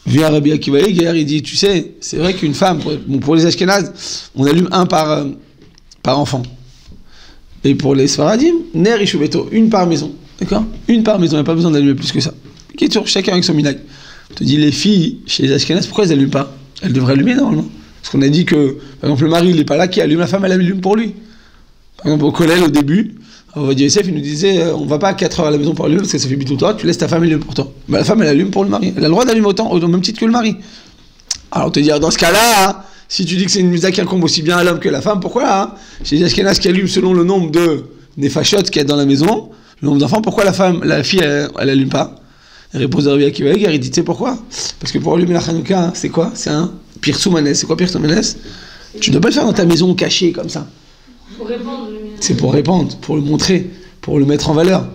Vient Rabbi Akiva Eger, il dit, tu sais, c'est vrai qu'une femme, pour les Ashkénazes, on allume un par enfant. Et pour les Sfaradim, Ner Ishubeto, une par maison. D'accord? Une par maison, il n'y a pas besoin d'allumer plus que ça. Chacun avec son minag. On te dit, les filles, chez les Ashkénazes, pourquoi elles n'allument pas? Elles devraient allumer normalement. Parce qu'on a dit que, par exemple, le mari, il n'est pas là, qui allume, la femme, elle allume pour lui. Par exemple, au collège, au début, Avodia Yosef, il nous disait, on va pas à 4 heures à la maison pour allumer parce que ça fait bitou toi, tu laisses ta femme allumer pour toi. Mais la femme, elle allume pour le mari. Elle a le droit d'allumer au même titre que le mari. Alors on te dit, dans ce cas-là, si tu dis que c'est une mitzvah qui incombe aussi bien à l'homme que la femme, pourquoi là? Chez les Ashkénazes qui allument selon le nombre de nefashot qu'il y a dans la maison, le nombre d'enfants, pourquoi la fille, elle allume pas? Elle répond à Rabbi Akiva Eger, il dit, tu sais pourquoi? Parce que pour allumer la Hanouka, c'est quoi? C'est un Pirsoumanes. C'est quoi Pirsoumanes? Tu ne dois pas le faire dans ta maison cachée comme ça. C'est pour répandre, pour le montrer, pour le mettre en valeur.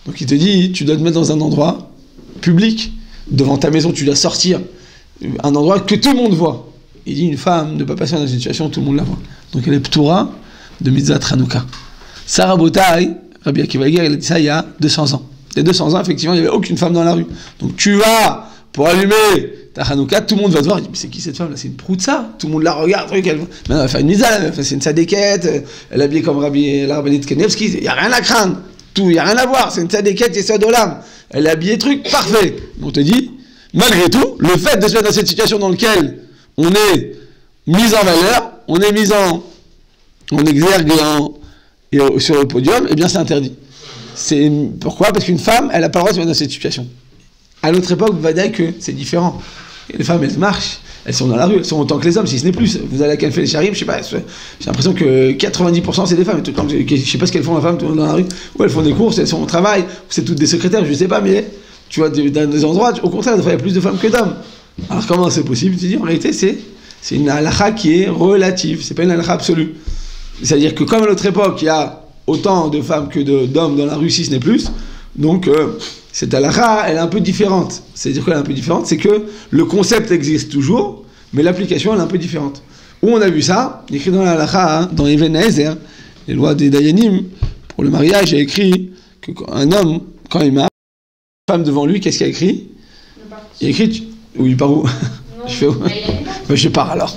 Donc il te dit, tu dois te mettre dans un endroit public, devant ta maison, tu dois sortir, un endroit que tout le monde voit. Il dit, une femme ne peut pas passer dans une situation où tout le monde la voit. Donc elle est ptoura de Mitzvah Hanouka. Sarah Botaï, Rabbi Akiva Eger, il a dit ça il y a 200 ans. Il y a 200 ans, effectivement, il n'y avait aucune femme dans la rue. Donc tu vas pour allumer ta Hanouka, tout le monde va te voir. Il dit, mais c'est qui cette femme là? C'est une proutsa. Tout le monde la regarde. Maintenant, elle va faire une mitzvah, c'est une sadéquette. Elle est habillée comme la rabbinite Kenevski. Il n'y a rien à craindre. Il n'y a rien à voir. C'est une sadéquette et d'olam. Elle est habillée truc parfait. On te dit, malgré tout, le fait de se mettre dans cette situation dans laquelle on est mis en valeur, on est mis en exergue et sur le podium, eh bien c'est interdit. Pourquoi? Parce qu'une femme, elle n'a pas le droit de se mettre dans cette situation. À notre époque, vous voyez que c'est différent. Et les femmes, elles marchent, elles sont dans la rue, elles sont autant que les hommes, si ce n'est plus. Vous allez à Cannes les Charim, je sais pas, j'ai l'impression que 90% c'est des femmes. Je sais pas ce qu'elles font, les femmes, tout le monde dans la rue. Ou elles font des courses, elles sont au travail, c'est toutes des secrétaires, je sais pas, mais tu vois, dans des endroits, au contraire, il y a plus de femmes que d'hommes. Alors comment c'est possible? Tu dis, en réalité, c'est une halakha qui est relative, c'est pas une halakha absolue. C'est-à-dire que comme à notre époque, il y a autant de femmes que d'hommes dans la rue, si ce n'est plus, donc cette halakha, elle est un peu différente. C'est-à-dire qu'elle est un peu différente, c'est que le concept existe toujours, mais l'application, elle est un peu différente. Où on a vu ça? Écrit dans la halakha, dans Even Ezer, les lois des Dayanim, pour le mariage, il y a écrit qu'un homme, quand il marche, femme devant lui, qu'est-ce qu'il y a écrit? Il y a écrit, oui, il part où? Je fais où? Je pars alors.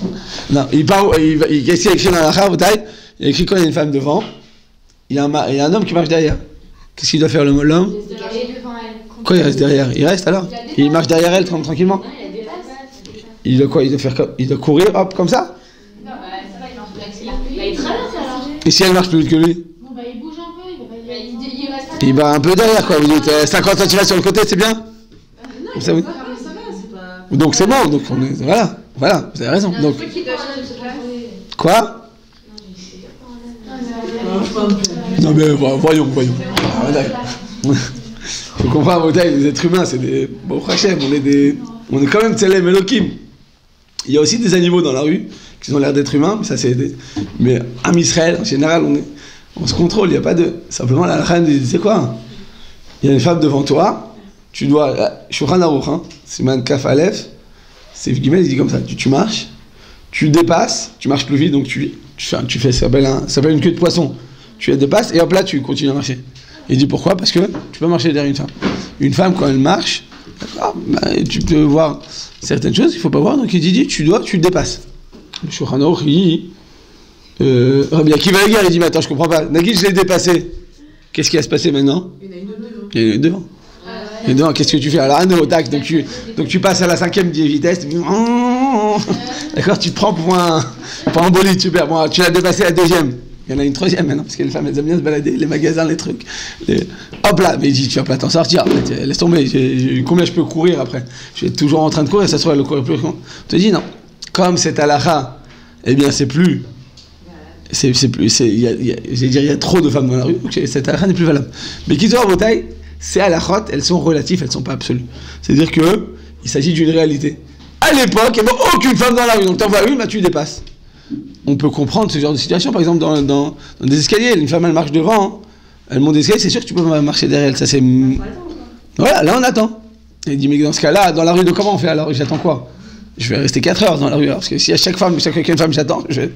Non, il part où? Qu'est-ce qu'il y a écrit dans la Chava? Il y a écrit quand il y a une femme devant, il y a un homme qui marche derrière. Qu'est-ce qu'il doit faire l'homme? Quoi, il reste derrière? Il reste alors? Il marche derrière elle tranquillement? Il doit quoi? Il doit courir, hop, comme ça? Non, ça va, il marche plus accéléré. Il traverse alors. Et si elle marche plus vite que lui? Bon, il bouge un peu, il va pas. Il va un peu derrière, quoi. Vous dites 50 cm sur le côté, c'est bien? Non, ça, oui. Donc c'est bon, donc on est. Voilà, vous avez raison. Donc. Quoi? Non mais voyons. Faut comprendre, les êtres humains, c'est des. Bon, Hachem, on est quand même Tselem Elohim. Il y a aussi des animaux dans la rue qui ont l'air d'être humains, mais ça c'est mais Am Israël, en général, on se contrôle, il n'y a pas de. Simplement, la reine dit, c'est quoi? Il y a une femme devant toi, tu dois. Shulchan Aruch, Siman Kaf Aleph, c'est Gimel, il dit comme ça, tu marches, tu dépasses, tu marches plus vite, donc tu fais, ça s'appelle une queue de poisson. Tu la dépasses et hop là, tu continues à marcher. Il dit pourquoi? Parce que tu peux marcher derrière une femme. Une femme, quand elle marche, tu peux voir certaines choses qu'il ne faut pas voir, donc il dit tu le dépasses. Le Shulchan Aruch, il dit Rabbi Akiva Eger, il dit mais attends, je comprends pas. Nagui, je l'ai dépassé. Qu'est-ce qui va se passer maintenant? Il y en a une devant. Et devant, qu'est-ce que tu fais? Alors, donc tu passes à la 5e vitesse. D'accord, tu te prends pour un bolide, super. Bon, tu l'as dépassé à la 2e. Il y en a une 3e maintenant, parce que les femmes, elles aiment bien se balader, les magasins, les trucs. Hop là, mais il dit, tu vas pas t'en sortir. Laisse tomber, combien je peux courir après? Je vais être toujours en train de courir, ça se trouve, le courir plus. On te dit, non. Comme c'est halakha, eh bien, c'est plus. Il y a trop de femmes dans la rue, donc cette halakha n'est plus valable. Mais qui en bataille, ces halakhot, elles sont relatives, elles ne sont pas absolues. C'est-à-dire qu'il s'agit d'une réalité. À l'époque, il n'y avait aucune femme dans la rue, donc t'en vois une, bah tu dépasses. On peut comprendre ce genre de situation, par exemple dans des escaliers, une femme elle marche devant, elle monte des escaliers, c'est sûr que tu peux marcher derrière elle, ça c'est... Voilà, là on attend. Il dit mais dans ce cas-là, dans la rue de comment on fait alors? J'attends quoi? Je vais rester 4 heures dans la rue, alors, parce que si à chaque femme j'attends, je vais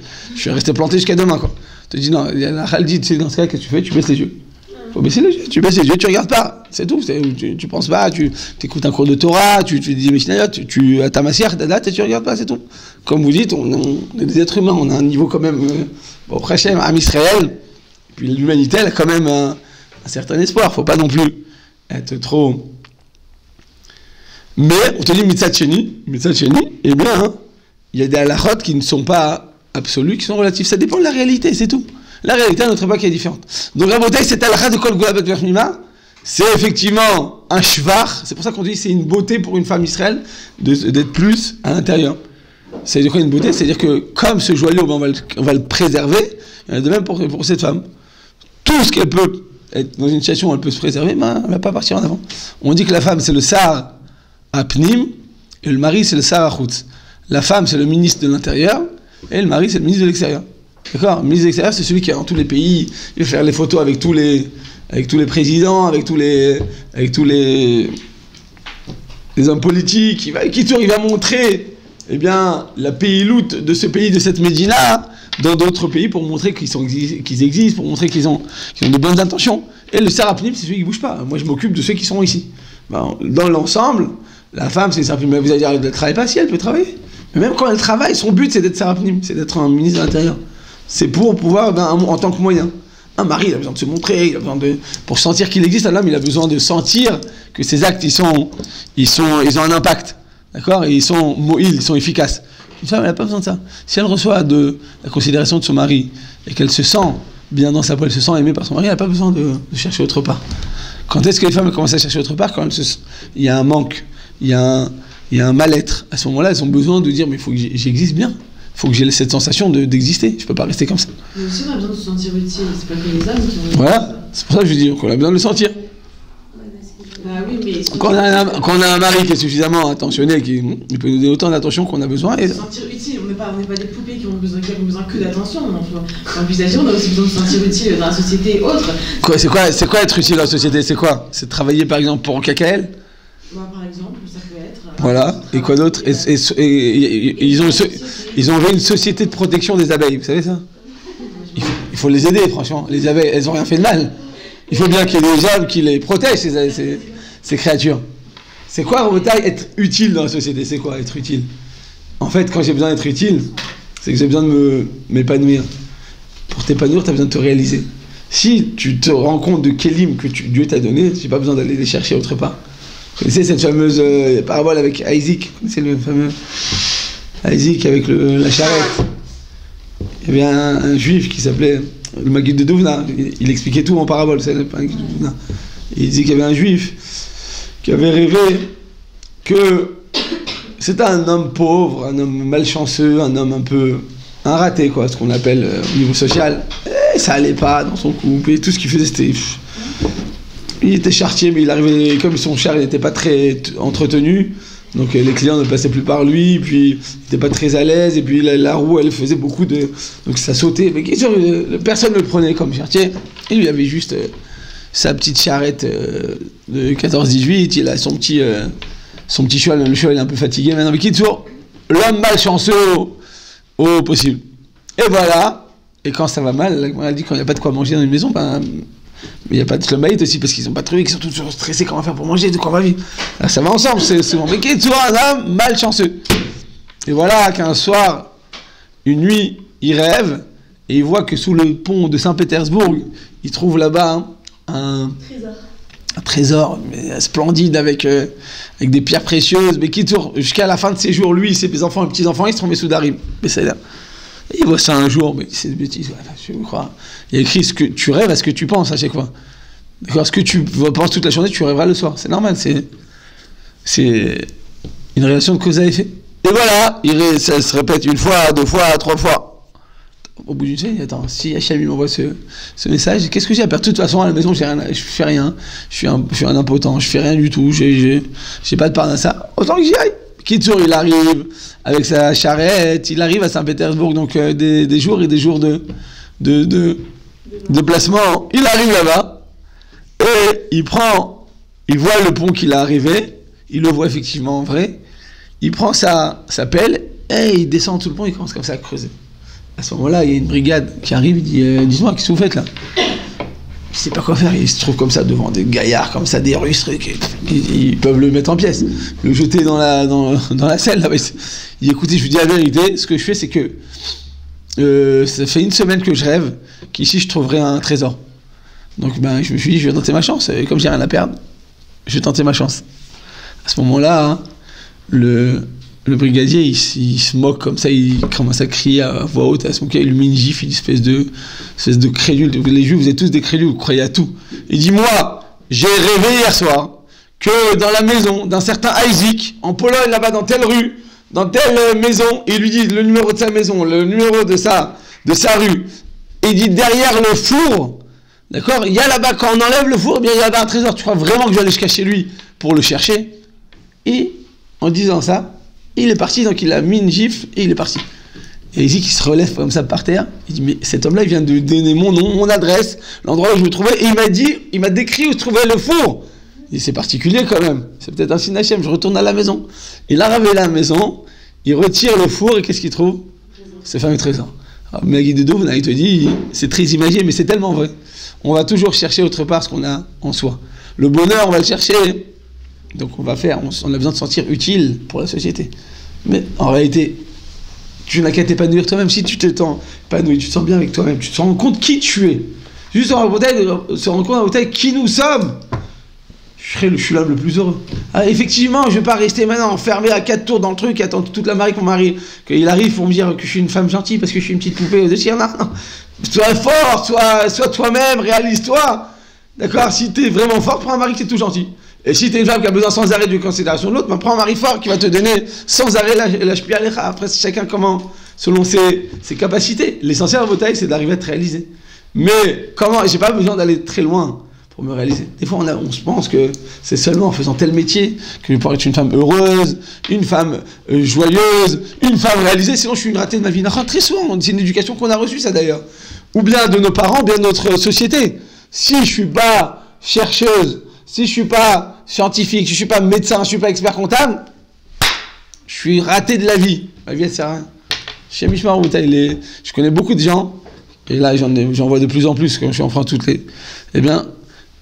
rester planté jusqu'à demain quoi. Tu te dis non, la Khaldi, dans ce cas, qu'est-ce que tu fais? Tu baisses les yeux. Faut baisser les yeux, tu regardes pas, c'est tout, tu penses pas, tu écoutes un cours de Torah, tu dis Mishnayot, tu as ta massière, ta date et tu regardes pas, c'est tout. Comme vous dites, on est des êtres humains, on a un niveau quand même, bon, Hachem, Am Israël, puis l'humanité, elle a quand même un certain espoir, faut pas non plus être trop... Mais, on te dit Mitzat Sheni, eh bien, il y a des halachot qui ne sont pas absolus, qui sont relatifs, ça dépend de la réalité, c'est tout. La réalité à notre époque est différente. Donc, Rabotai, cette halakha de Kol Gula Bet Vermima, c'est effectivement un shvar. C'est pour ça qu'on dit que c'est une beauté pour une femme Israël d'être plus à l'intérieur. C'est-à-dire quoi une beauté? C'est-à-dire que comme ce joyau, on va le préserver, il y en a de même pour cette femme. Tout ce qu'elle peut être dans une situation où elle peut se préserver, elle ne va pas partir en avant. On dit que la femme, c'est le Sar Apnim, et le mari, c'est le Sar Achutz. La femme, c'est le ministre de l'Intérieur, et le mari, c'est le ministre de l'Extérieur. D'accord? Le ministre de l'Extérieur, c'est celui qui est dans tous les pays, il va faire les photos avec tous les présidents, avec tous les hommes politiques, il va montrer, eh bien, la pays-loute de ce pays, de cette Médina, dans d'autres pays, pour montrer qu'ils existent, pour montrer qu'ils ont de bonnes intentions. Et le Sarapnim, c'est celui qui ne bouge pas. Moi, je m'occupe de ceux qui sont ici. Dans l'ensemble, la femme, c'est Sarapnim. Mais vous allez dire, elle ne travaille pas, si elle peut travailler. Mais même quand elle travaille, son but, c'est d'être Sarapnim, c'est d'être un ministre de l'Intérieur. C'est pour pouvoir, en tant que moyen. Un mari, il a besoin de se montrer, il a besoin pour sentir qu'il existe. Un homme, il a besoin de sentir que ses actes, ils ont un impact. D'accord? Et ils sont efficaces. Une femme, elle n'a pas besoin de ça. Si elle reçoit de la considération de son mari et qu'elle se sent bien dans sa peau, elle se sent aimée par son mari, elle n'a pas besoin de chercher autre part. Quand est-ce que les femmes commencent à chercher autre part? Quand il y a un manque, il y a un mal-être. À ce moment-là, elles ont besoin de dire, mais il faut que j'existe bien. Il faut que j'ai cette sensation d'exister. Je ne peux pas rester comme ça. Mais aussi, on a besoin de se sentir utile. C'est pas que les hommes qui ont... Voilà, c'est pour ça que je dis qu'on a besoin de le sentir. Bah oui, mais... Quand on a un mari qui est suffisamment attentionné, il peut nous donner autant d'attention qu'on a besoin. Et... Se sentir utile. On n'est pas des poupées qui ont besoin que d'attention. Dans l'utilisation, on a aussi besoin de se sentir utile dans la société et autres. C'est quoi être utile dans la société? C'est quoi? C'est de travailler par exemple pour KKL? Par exemple, ça peut être... Voilà, et quoi d'autre? Ils ont fait une société de protection des abeilles, vous savez ça? Il faut les aider, franchement. Les abeilles, elles n'ont rien fait de mal. Il faut bien qu'il y ait des hommes qui les protègent. ces créatures. C'est quoi, Rabotai, être utile dans la société? C'est quoi, être utile? En fait, quand j'ai besoin d'être utile, c'est que j'ai besoin de m'épanouir. Pour t'épanouir, tu as besoin de te réaliser. Si tu te rends compte de Kélim que Dieu t'a donné, tu n'as pas besoin d'aller les chercher autre part. Vous connaissez cette fameuse parabole avec Isaac? Vous connaissez le fameux Isaac avec la charrette? Il y avait un juif qui s'appelait le Maguid de Douvna. Il expliquait tout en parabole. C'est le Maguid de Douvna. Il disait qu'il y avait un juif qui avait rêvé que c'était un homme pauvre, un homme malchanceux, un homme un raté, quoi, ce qu'on appelle au niveau social. Et ça allait pas dans son couple, et tout ce qu'il faisait, c'était... Il était charretier, mais il arrivait, comme son char, il n'était pas très entretenu, donc les clients ne passaient plus par lui, puis il n'était pas très à l'aise, et puis la roue, elle faisait beaucoup de... Donc ça sautait, mais personne ne le prenait comme charretier. Il lui avait juste sa petite charrette de 14-18, il a son petit cheval, le cheval est un peu fatigué maintenant, mais qui est toujours l'homme malchanceux au possible. Et voilà, et quand ça va mal, on a dit quand il n'y a pas de quoi manger dans une maison, ben, il n'y a pas de shlombaït aussi, parce qu'ils n'ont pas trouvé, qu'ils sont toujours stressés, comment faire pour manger, de quoi on va vivre. Là, ça va ensemble, c'est souvent, mais qui est toujours un homme malchanceux. Et voilà qu'un soir, une nuit, il rêve, et il voit que sous le pont de Saint-Pétersbourg, il trouve là-bas un trésor mais splendide avec des pierres précieuses, mais qui tourne jusqu'à la fin de ses jours, lui, ses enfants et petits-enfants, ils se sont Soudarim. Mais c'est là. Et il voit ça un jour, mais c'est des bêtises, ouais, je crois. Il y a écrit ce que tu rêves à ce que tu penses à chaque fois. D'accord, ce que tu penses toute la journée, tu rêveras le soir. C'est normal, c'est une relation de cause à effet. Et voilà, ça se répète une fois, deux fois, trois fois. Au bout d'une semaine, attends, si Hachem m'envoie ce message, qu'est-ce que j'ai à perdre? De toute façon, à la maison, je fais rien, je suis un impotent, je fais rien du tout, j'ai pas de part dans ça, autant que j'y aille. Kitsour, il arrive avec sa charrette, il arrive à Saint-Pétersbourg, donc des jours et des jours de placement. Il arrive là-bas, et il voit le pont qu'il a arrivé, il le voit effectivement en vrai, il prend sa pelle, et il descend tout le pont, il commence comme ça à creuser. À ce moment-là, il y a une brigade qui arrive, il dit « Dis-moi, qu'est-ce que vous faites là ?» Il ne sait pas quoi faire, il se trouve comme ça devant des gaillards, comme ça, des Russes, ils peuvent le mettre en pièces, le jeter dans la selle. Là. Il dit « Écoutez, je vous dis la vérité, ce que je fais, c'est que ça fait une semaine que je rêve qu'ici je trouverai un trésor. Donc ben, je me suis dit, je vais tenter ma chance, et comme j'ai rien à perdre, je vais tenter ma chance. » À ce moment-là, hein, le brigadier, il se moque comme ça, il commence à crier à voix haute à son cas, il lui met une gifle, une espèce de crédule. Les juifs, vous êtes tous des crédules, vous croyez à tout. Il dit, moi, j'ai rêvé hier soir que dans la maison d'un certain Isaac, en Pologne, là-bas, dans telle rue, dans telle maison, il lui dit le numéro de sa maison, le numéro de sa rue, et il dit derrière le four, d'accord, il y a là-bas, quand on enlève le four, eh bien, il y a là-bas un trésor. Tu crois vraiment que je vais aller jusqu'à chez lui pour le chercher? Et en disant ça, il est parti, donc il a mis une gifle et il est parti. Et Isaac qui se relève comme ça par terre, il dit, mais cet homme-là, il vient de donner mon nom, mon adresse, l'endroit où je me trouvais, et il m'a décrit où se trouvait le four. Il dit, c'est particulier quand même, c'est peut-être un signe Hachem, je retourne à la maison. Il a ravé la maison, il retire le four, et qu'est-ce qu'il trouve? C'est fameux trésor. Alors, Magui de Douvna, il te dit, c'est très imagé, mais c'est tellement vrai. On va toujours chercher autre part ce qu'on a en soi. Le bonheur, on va le chercher. Donc on a besoin de se sentir utile pour la société. Mais en réalité, tu n'as qu'à t'épanouir toi-même. Si tu t'épanouis, tu te sens bien avec toi-même, tu te rends compte qui tu es. Juste se rendre compte en bouteille qui nous sommes. Je suis l'homme le plus heureux. Ah, effectivement, je ne vais pas rester maintenant enfermé à 4 tours dans le truc, attendre toute la marée que mon mari, qu'il arrive pour me dire que je suis une femme gentille parce que je suis une petite poupée de cire. Non. Sois fort, sois toi-même, réalise-toi. D'accord? Si tu es vraiment fort, prends un mari qui est tout gentil. Et si tu es une femme qui a besoin sans arrêt de considération de l'autre, ben prends un mari fort qui va te donner sans arrêt la shpialecha. Après, c'est chacun comment, selon ses capacités. L'essentiel en bataille, c'est d'arriver à te réaliser. Mais comment? J'ai pas besoin d'aller très loin pour me réaliser. Des fois, on se pense que c'est seulement en faisant tel métier que je pourrais être une femme heureuse, une femme joyeuse, une femme réalisée. Sinon, je suis une ratée de ma vie. Très souvent, c'est une éducation qu'on a reçue, ça d'ailleurs. Ou bien de nos parents, bien de notre société. Si je suis pas chercheuse, si je suis pas scientifique, si je suis pas médecin, je suis pas expert comptable, je suis raté de la vie. Ma vie, elle sert à rien. Chez Mishmar Boutaï, je connais beaucoup de gens, et là, j'en vois de plus en plus, quand je suis en France toutes les... Eh bien,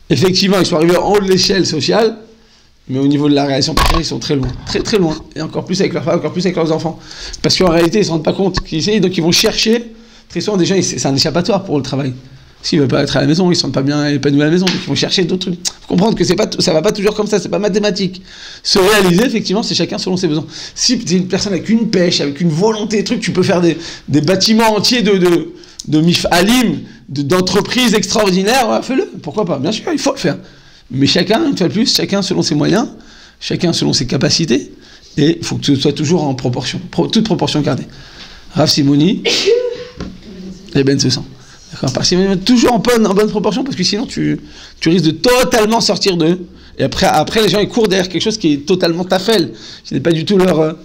effectivement, ils sont arrivés en haut de l'échelle sociale, mais au niveau de la relation personnelle, ils sont très loin. Très très loin. Et encore plus avec leurs femmes, encore plus avec leurs enfants. Parce qu'en réalité, ils ne se rendent pas compte qu'ils essayent, donc ils vont chercher. Très souvent, déjà, c'est un échappatoire pour le travail. S'ils ne veulent pas être à la maison, ils ne se sentent pas bien épanouis à la maison, donc ils vont chercher d'autres trucs. Il faut comprendre que ça ne va pas toujours comme ça, c'est pas mathématique. Se réaliser, effectivement, c'est chacun selon ses besoins. Si tu es une personne avec une pêche, avec une volonté, tu peux faire des bâtiments entiers de mif'alim, d'entreprises extraordinaires, ouais, fais-le. Pourquoi pas? Bien sûr, il faut le faire. Mais chacun, une fois de plus, chacun selon ses moyens, chacun selon ses capacités, et il faut que ce soit toujours en proportion, toute proportion gardée. Rav Simoni, et Ben se sent. D'accord, toujours en bonne proportion, parce que sinon tu risques de totalement sortir d'eux. Et après les gens ils courent derrière quelque chose qui est totalement tafel, qui n'est pas du tout leur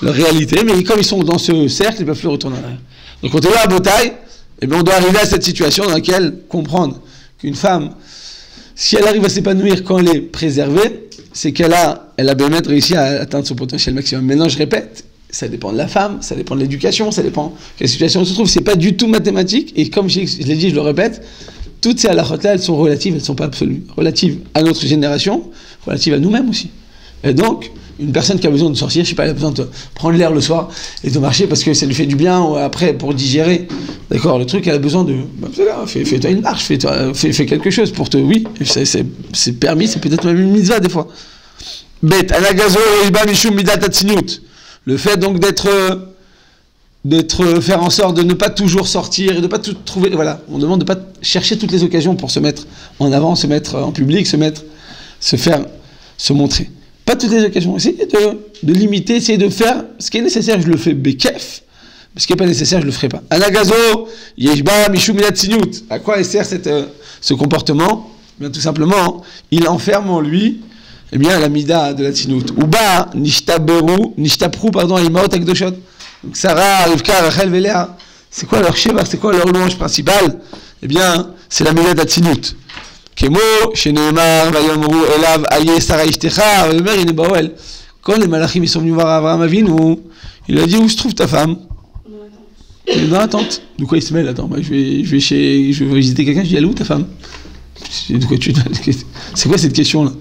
réalité, mais comme ils sont dans ce cercle, ils ne peuvent plus retourner en arrière. Donc quand on est à Botaï, eh bien on doit arriver à cette situation dans laquelle comprendre qu'une femme, si elle arrive à s'épanouir quand elle est préservée, c'est qu'elle a bien réussi à atteindre son potentiel maximum. Maintenant je répète, ça dépend de la femme, ça dépend de l'éducation, ça dépend de quelle situation elle se trouve. C'est pas du tout mathématique. Et comme je l'ai dit, je le répète, toutes ces halachot-là, elles sont relatives, elles ne sont pas absolues. Relatives à notre génération, relatives à nous-mêmes aussi. Et donc, une personne qui a besoin de sortir, je sais pas, elle a besoin de prendre l'air le soir et de marcher parce que ça lui fait du bien, ou après pour digérer. D'accord, le truc, elle a besoin de. Fais-toi une marche, fais quelque chose pour te. Oui, c'est permis, c'est peut-être même une mitzvah des fois. Bet, anagazo, ishba mishum midat atzinut. Le fait donc faire en sorte de ne pas toujours sortir et de ne pas tout trouver, voilà, on demande de ne pas chercher toutes les occasions pour se mettre en avant, se mettre en public, se montrer. Pas toutes les occasions, essayer de limiter, essayer de faire ce qui est nécessaire, je le fais bekef, ce qui n'est pas nécessaire, je le ferai pas. Anagazo, yeshba, mishum midat tsinyut. À quoi sert ce comportement? Bien tout simplement, il enferme en lui eh bien, la mida de la tzinout. Uba, nishtapru, imaot akdoshot. Donc, Sarah, Rivka, Rachel, Véléa, c'est quoi leur sheva, c'est quoi leur louange principale? Eh bien, c'est la mida de la tzinout. Kemo, sheneemar, vayomru, elav, aye, Sarah, ishtecha, vayomer, ine baoel. Quand les malachim, ils sont venus voir Abraham Avinu, il a dit, où se trouve ta femme? Il est dans l'attente. De quoi il se mêle? Attends, moi, je vais visiter quelqu'un, je dis, elle est où ta femme? De quoi c'est quoi cette question-là?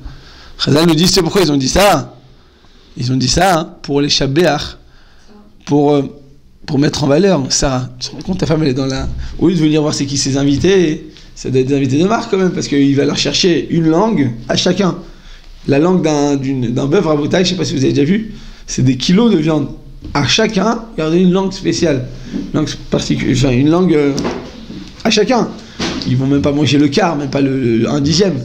Chazal nous dit, c'est pourquoi ils ont dit ça. Ils ont dit ça pour les shabéach, pour mettre en valeur Sarah. Tu te rends compte, ta femme, elle est dans la... Au lieu de venir voir c'est qui ses invités, ça doit être des invités de marque quand même, parce qu'il va leur chercher une langue à chacun. La langue d'un bœuf rabotaille, je ne sais pas si vous avez déjà vu, c'est des kilos de viande. À chacun, gardez une langue spéciale. Une langue particulière, enfin une langue à chacun. Ils vont même pas manger le quart, même pas un dixième.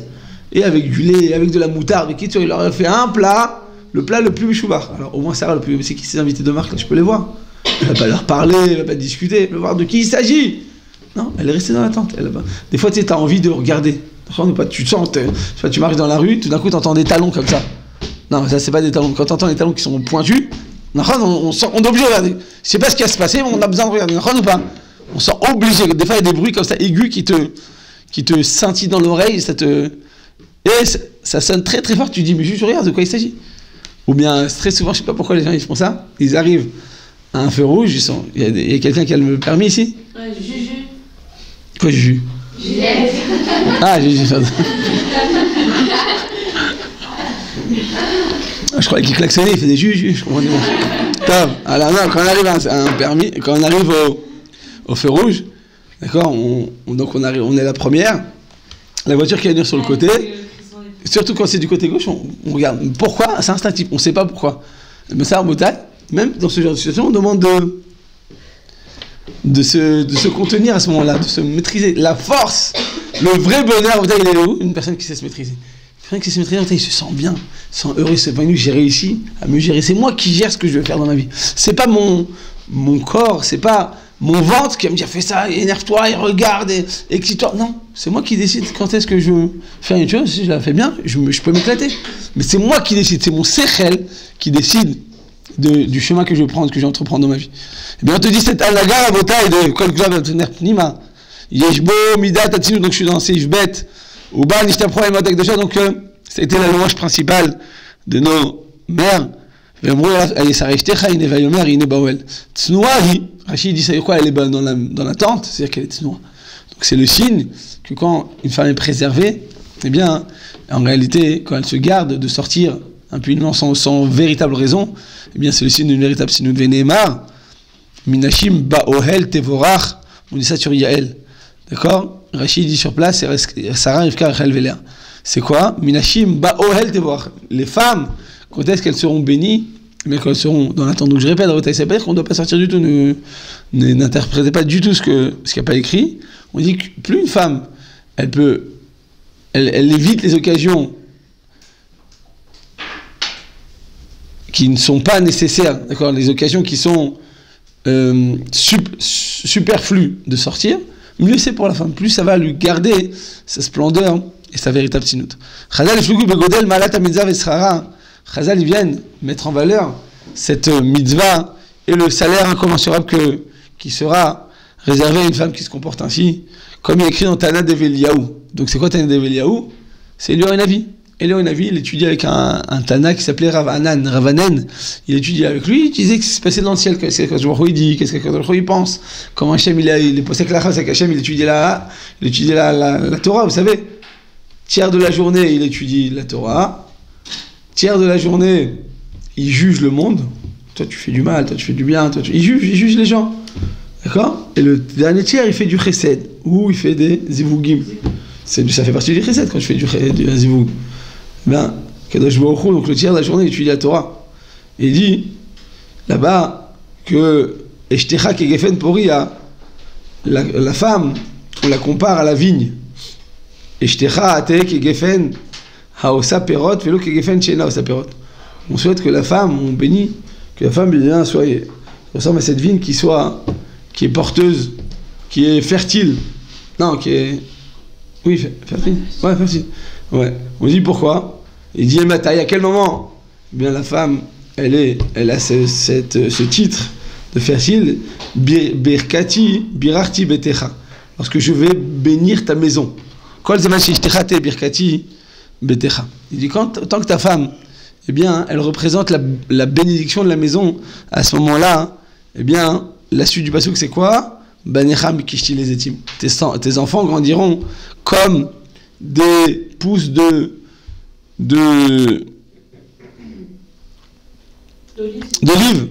Et avec du lait, avec de la moutarde, avec qui il leur a fait un plat, le plat le plus mishoubar. Alors au moins Sarah, c'est qui ces invités de marque là, je peux les voir. Elle va pas leur parler, elle va pas discuter, elle va voir de qui il s'agit. Non, elle est restée dans l'attente. Des fois, tu sais, t'as envie de regarder. Tu te sens, tu marches dans la rue, tout d'un coup, t'entends des talons comme ça. Non, ça c'est pas des talons. Quand t'entends des talons qui sont pointus, on est obligé de regarder. Je sais pas ce qui va se passer, mais on a besoin de regarder. Ou pas. On sent obligé. Des fois, il y a des bruits comme ça aigus qui te scintillent dans l'oreille, et ça sonne très très fort, tu dis, mais juste regarde de quoi il s'agit. Ou bien, très souvent, je sais pas pourquoi les gens ils font ça, ils arrivent à un feu rouge, il y a quelqu'un qui a le permis ici? Ouais, Juju. Quoi, Juju? Juliette. Ah, Juju, pardon. Je croyais qu'il klaxonnait, il faisait Juju, je comprenais pas. Alors non, quand on arrive à un permis, quand on arrive au feu rouge, d'accord, donc on est la première, la voiture qui va venir sur le côté, surtout quand c'est du côté gauche, on regarde. Pourquoi? C'est instinctif, on ne sait pas pourquoi. Mais ça, en Botaï, même dans ce genre de situation, on demande de se contenir à ce moment-là, de se maîtriser. La force, le vrai bonheur, il est où? Une personne qui sait se maîtriser. Une personne qui sait se maîtriser, il se sent bien, il se sent heureux, il se sent j'ai réussi à me gérer. C'est moi qui gère ce que je vais faire dans ma vie. C'est pas mon corps, c'est pas mon ventre qui va me dire fais ça, énerve-toi, et regarde, et excite-toi. Non, c'est moi qui décide quand est-ce que je veux faire une chose. Si je la fais bien, je peux m'éclater. Mais c'est moi qui décide, c'est mon sechel qui décide du chemin que je veux prendre, que je vais entreprendre dans ma vie. Et bien on te dit cette alaga, botaï de kol klav nima, yeshbo midat atzinu, donc je suis dans Seif Bet, ou ba nishtapro et matek de chat, donc c'était la louange principale de nos mères. Rachid dit ça quoi, elle est dans la tente, c'est-à-dire qu'elle est tsnoua. Donc c'est le signe que quand une femme est préservée, eh bien, en réalité, quand elle se garde de sortir impunément sans véritable raison, eh bien, c'est le signe d'une véritable sinut venémar. Minashim ba'ohel tevorach. On dit ça sur Yael. D'accord? Rachid dit sur place, c'est Sarah, Rivka, Rachel, Véléa. C'est quoi? Minashim ba'ohel tevorach. Les femmes, quand est-ce qu'elles seront bénies? Mais quand elles seront dans l'attente. Donc je répète, ça veut pas dire qu'on ne doit pas sortir du tout, n'interprétez pas du tout ce qu'il n'y a pas écrit. On dit que plus une femme, elle évite les occasions qui ne sont pas nécessaires, d'accord, les occasions qui sont superflues de sortir, mieux c'est pour la femme. Plus ça va lui garder sa splendeur et sa véritable sinut. Chazal ils viennent mettre en valeur cette mitzvah et le salaire incommensurable qui sera réservé à une femme qui se comporte ainsi, comme il est écrit dans Tana d'Eveliaou. Donc c'est quoi Tana d'Eveliaou? C'est Elior Hanavi. Elior Hanavi, il étudiait avec un Tana qui s'appelait Ravanen. Il étudiait avec lui, il disait que ce qui se passait dans le ciel, qu'est-ce que Kadosh dit, qu'est-ce que Kadosh il pense, comment Hachem il est posé avec la race, avec Hachem il étudiait la Torah, vous savez. Tiers de la journée, il étudie la Torah. Tiers de la journée, il juge le monde. Toi, tu fais du mal, toi, tu fais du bien. Il juge les gens. D'accord? Et le dernier tiers, il fait du chesed. Ou il fait des zivugim. Ça fait partie du chesed quand je fais du zivug. Ben, Kadosh Baruch Hu, donc le tiers de la journée, il étudie la Torah. Et il dit, là-bas, que Eshtecha kegefen poria, la femme, on la compare à la vigne. Eshtecha ate kegefen haosa perot velo kegefen shena haosa perot. On souhaite que la femme, on bénit, que la femme bien ressemble à cette vigne qui est porteuse, qui est fertile. Non, qui est... Oui, fertile. Ouais, fertile. Ouais. On dit pourquoi? Il dit Matai, à quel moment? Eh bien, la femme, elle a ce titre de fertile, Birkati, Birarti Betecha. Parce que je vais bénir ta maison. Kol zaman shishtichate Birkati Betecha. Il dit, tant que ta femme, eh bien, elle représente la bénédiction de la maison, à ce moment-là, eh bien, la suite du pasuk, c'est quoi? Banecham kishti les etim. Tes enfants grandiront comme des pousses d'olive.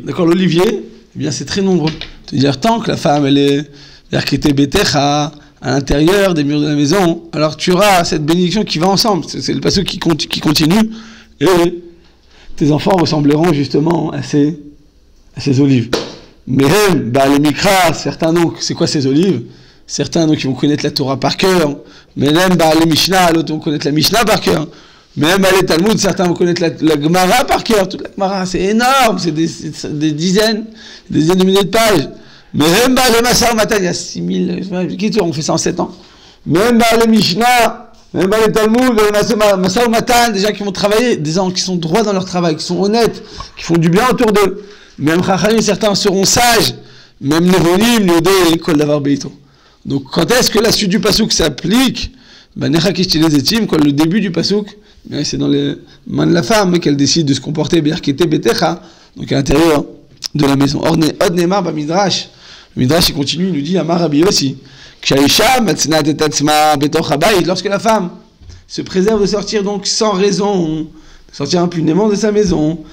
D'accord, l'olivier, eh bien, c'est très nombreux. C'est-à-dire, tant que la femme, elle est verkete betecha, à l'intérieur des murs de la maison, alors tu auras cette bénédiction qui va ensemble. C'est le pasuk qui continue, et tes enfants ressembleront justement à ces olives. Mais les mikra, certains donc, c'est quoi ces olives? Certains donc ils vont connaître la Torah par cœur, mais même les Mishnah, l'autre vont connaître la Mishnah par cœur. Même les Talmud, certains vont connaître la Gemara par cœur. Toute la Gemara, c'est énorme, c'est des dizaines de milliers de pages. Mais même les Masar Matan, il y a 6000, on fait ça en 7 ans. Même les Mishnah, même les Talmud, les Masar Matan, des gens qui vont travailler, des gens qui sont droits dans leur travail, qui sont honnêtes, qui font du bien autour d'eux. Même Chachamim, certains seront sages, même Nevolim, Néodé, Kol Davar Beito. Donc, quand est-ce que la suite du pasuk s'applique? Necha Kishti les Etim, quand le début du pasuk, c'est dans les mains de la femme qu'elle décide de se comporter, Berkete Betecha, donc à l'intérieur de la maison. Or, Od Neymar, Midrash, le Midrash, il continue, il nous dit, Amar Rabbi Yossi, lorsque la femme se préserve de sortir donc sans raison, de sortir impunément de sa maison,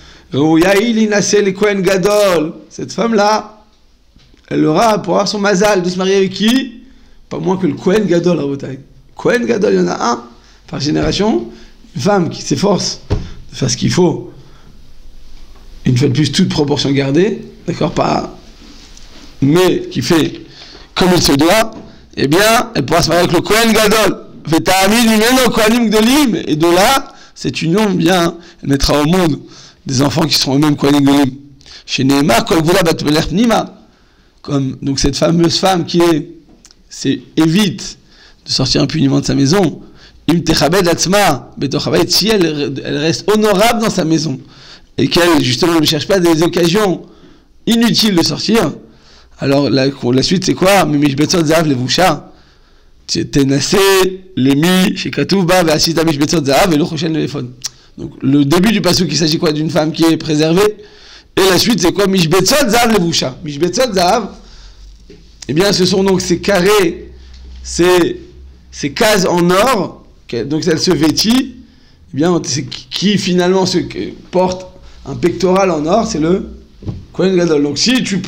cette femme-là, elle aura pour avoir son mazal de se marier avec qui? Pas moins que le Kohen Gadol à Rabotai. Kohen Gadol, il y en a un par génération, une femme qui s'efforce de faire ce qu'il faut, une fois de plus, toute proportion gardée, d'accord, pas, mais qui fait comme il se doit, eh bien, elle pourra se marier avec le Kohen Gadol. Et de là, cette union, eh bien, elle mettra au monde des enfants qui seront eux-mêmes Kohen Gadolim. Chez Nehemar, comme donc cette fameuse femme qui évite de sortir impunément de sa maison, si elle reste honorable dans sa maison, et qu'elle justement ne cherche pas des occasions inutiles de sortir, alors la suite c'est quoi? Donc le début du pasuk, il s'agit quoi? D'une femme qui est préservée. Et la suite, c'est quoi? Mishbetzot zav levusha. Mishbetzot zav, eh bien, ce sont donc ces carrés, ces cases en or donc elle se vêtit, eh bien, qui finalement porte un pectoral en or, c'est le Kohen Gadol. Donc si tu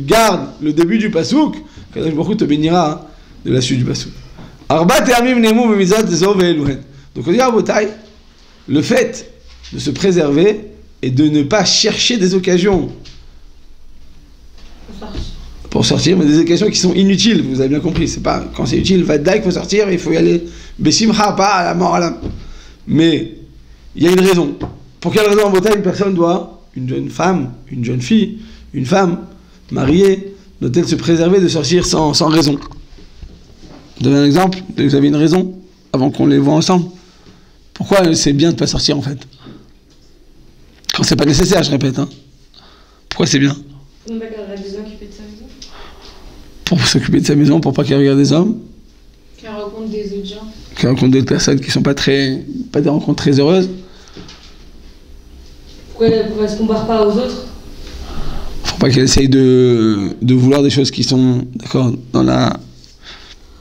gardes le début du pasouk, Kadosh Baruch Hu te bénira de la suite du pasouk. Arba te'amim nemu b'mitzvot zo ve'eluhen. Donc on dit à Botaï, le fait de se préserver et de ne pas chercher des occasions pour sortir, mais des occasions qui sont inutiles, vous avez bien compris, c'est pas quand c'est utile, il faut sortir, il faut y aller, Bessimcha, pas à la mort à l'âme. Mais il y a une raison. Pour quelle raison en Botaï une personne doit, une jeune femme, une jeune fille, une femme mariée, doit-elle se préserver de sortir sans raison? Vous avez un exemple? Vous avez une raison avant qu'on les voit ensemble? Pourquoi c'est bien de ne pas sortir en fait? Quand c'est pas nécessaire, je répète. Hein. Pourquoi c'est bien? Pour ne pas qu'elle regarde des hommes qui fait de sa maison. Pour s'occuper de sa maison, pour pas qu'elle regarde des hommes. Qu'elle rencontre des autres gens. Qu'elle rencontre d'autres personnes qui sont pas des rencontres très heureuses. Pourquoi elle se compare pas aux autres? Faut pas qu'elle essaye de vouloir des choses qui sont, d'accord, dans la...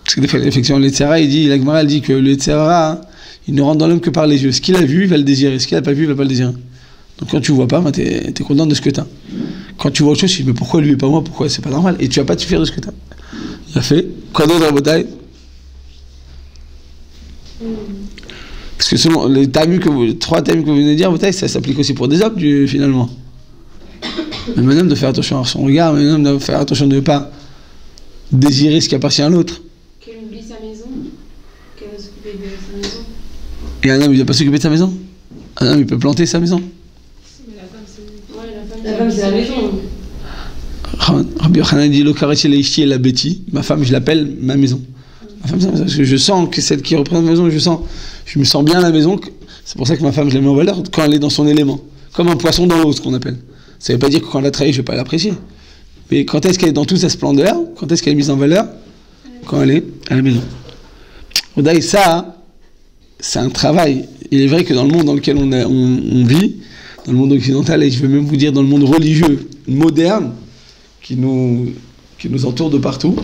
Parce que des fois, effectivement, le Tzara, la Gemara, elle dit que le Tzara, il ne rentre dans l'homme que par les yeux. Ce qu'il a vu, il va le désirer. Ce qu'il n'a pas vu, il va pas le désirer. Donc quand tu vois pas, tu es content de ce que tu as. Quand tu vois autre chose, tu dis mais pourquoi lui et pas moi? Pourquoi c'est pas normal? Et tu vas pas te fier de ce que tu as. Il a fait. Quoi d'autre dans la bataille? Parce que selon les trois thèmes que vous venez de dire, bataille, ça s'applique aussi pour des hommes, finalement. Même un homme doit faire attention à son regard, même un homme doit faire attention de ne pas désirer ce qui appartient à l'autre. Qu'elle oublie sa maison, qu'elle va s'occuper de sa maison. Et un homme, il ne doit pas s'occuper de sa maison? Un homme, il peut planter sa maison? Mais la femme, c'est... La femme, c'est la maison. Rabbi Yochanan dit, et la Betty, ma femme, je l'appelle ma maison. Ma femme, c'est ma maison, parce que je sens que celle qui représente ma maison, je me sens bien à la maison. C'est pour ça que ma femme, je la mets en valeur quand elle est dans son élément. Comme un poisson dans l'eau, ce qu'on appelle. Ça ne veut pas dire que quand elle a travaillé, je ne vais pas l'apprécier. Mais quand est-ce qu'elle est dans toute sa splendeur? Quand est-ce qu'elle est mise en valeur? Quand elle est à la maison. Odaï, ça, c'est un travail. Il est vrai que dans le monde dans lequel on vit, dans le monde occidental, et je vais même vous dire dans le monde religieux moderne, qui nous entoure de partout,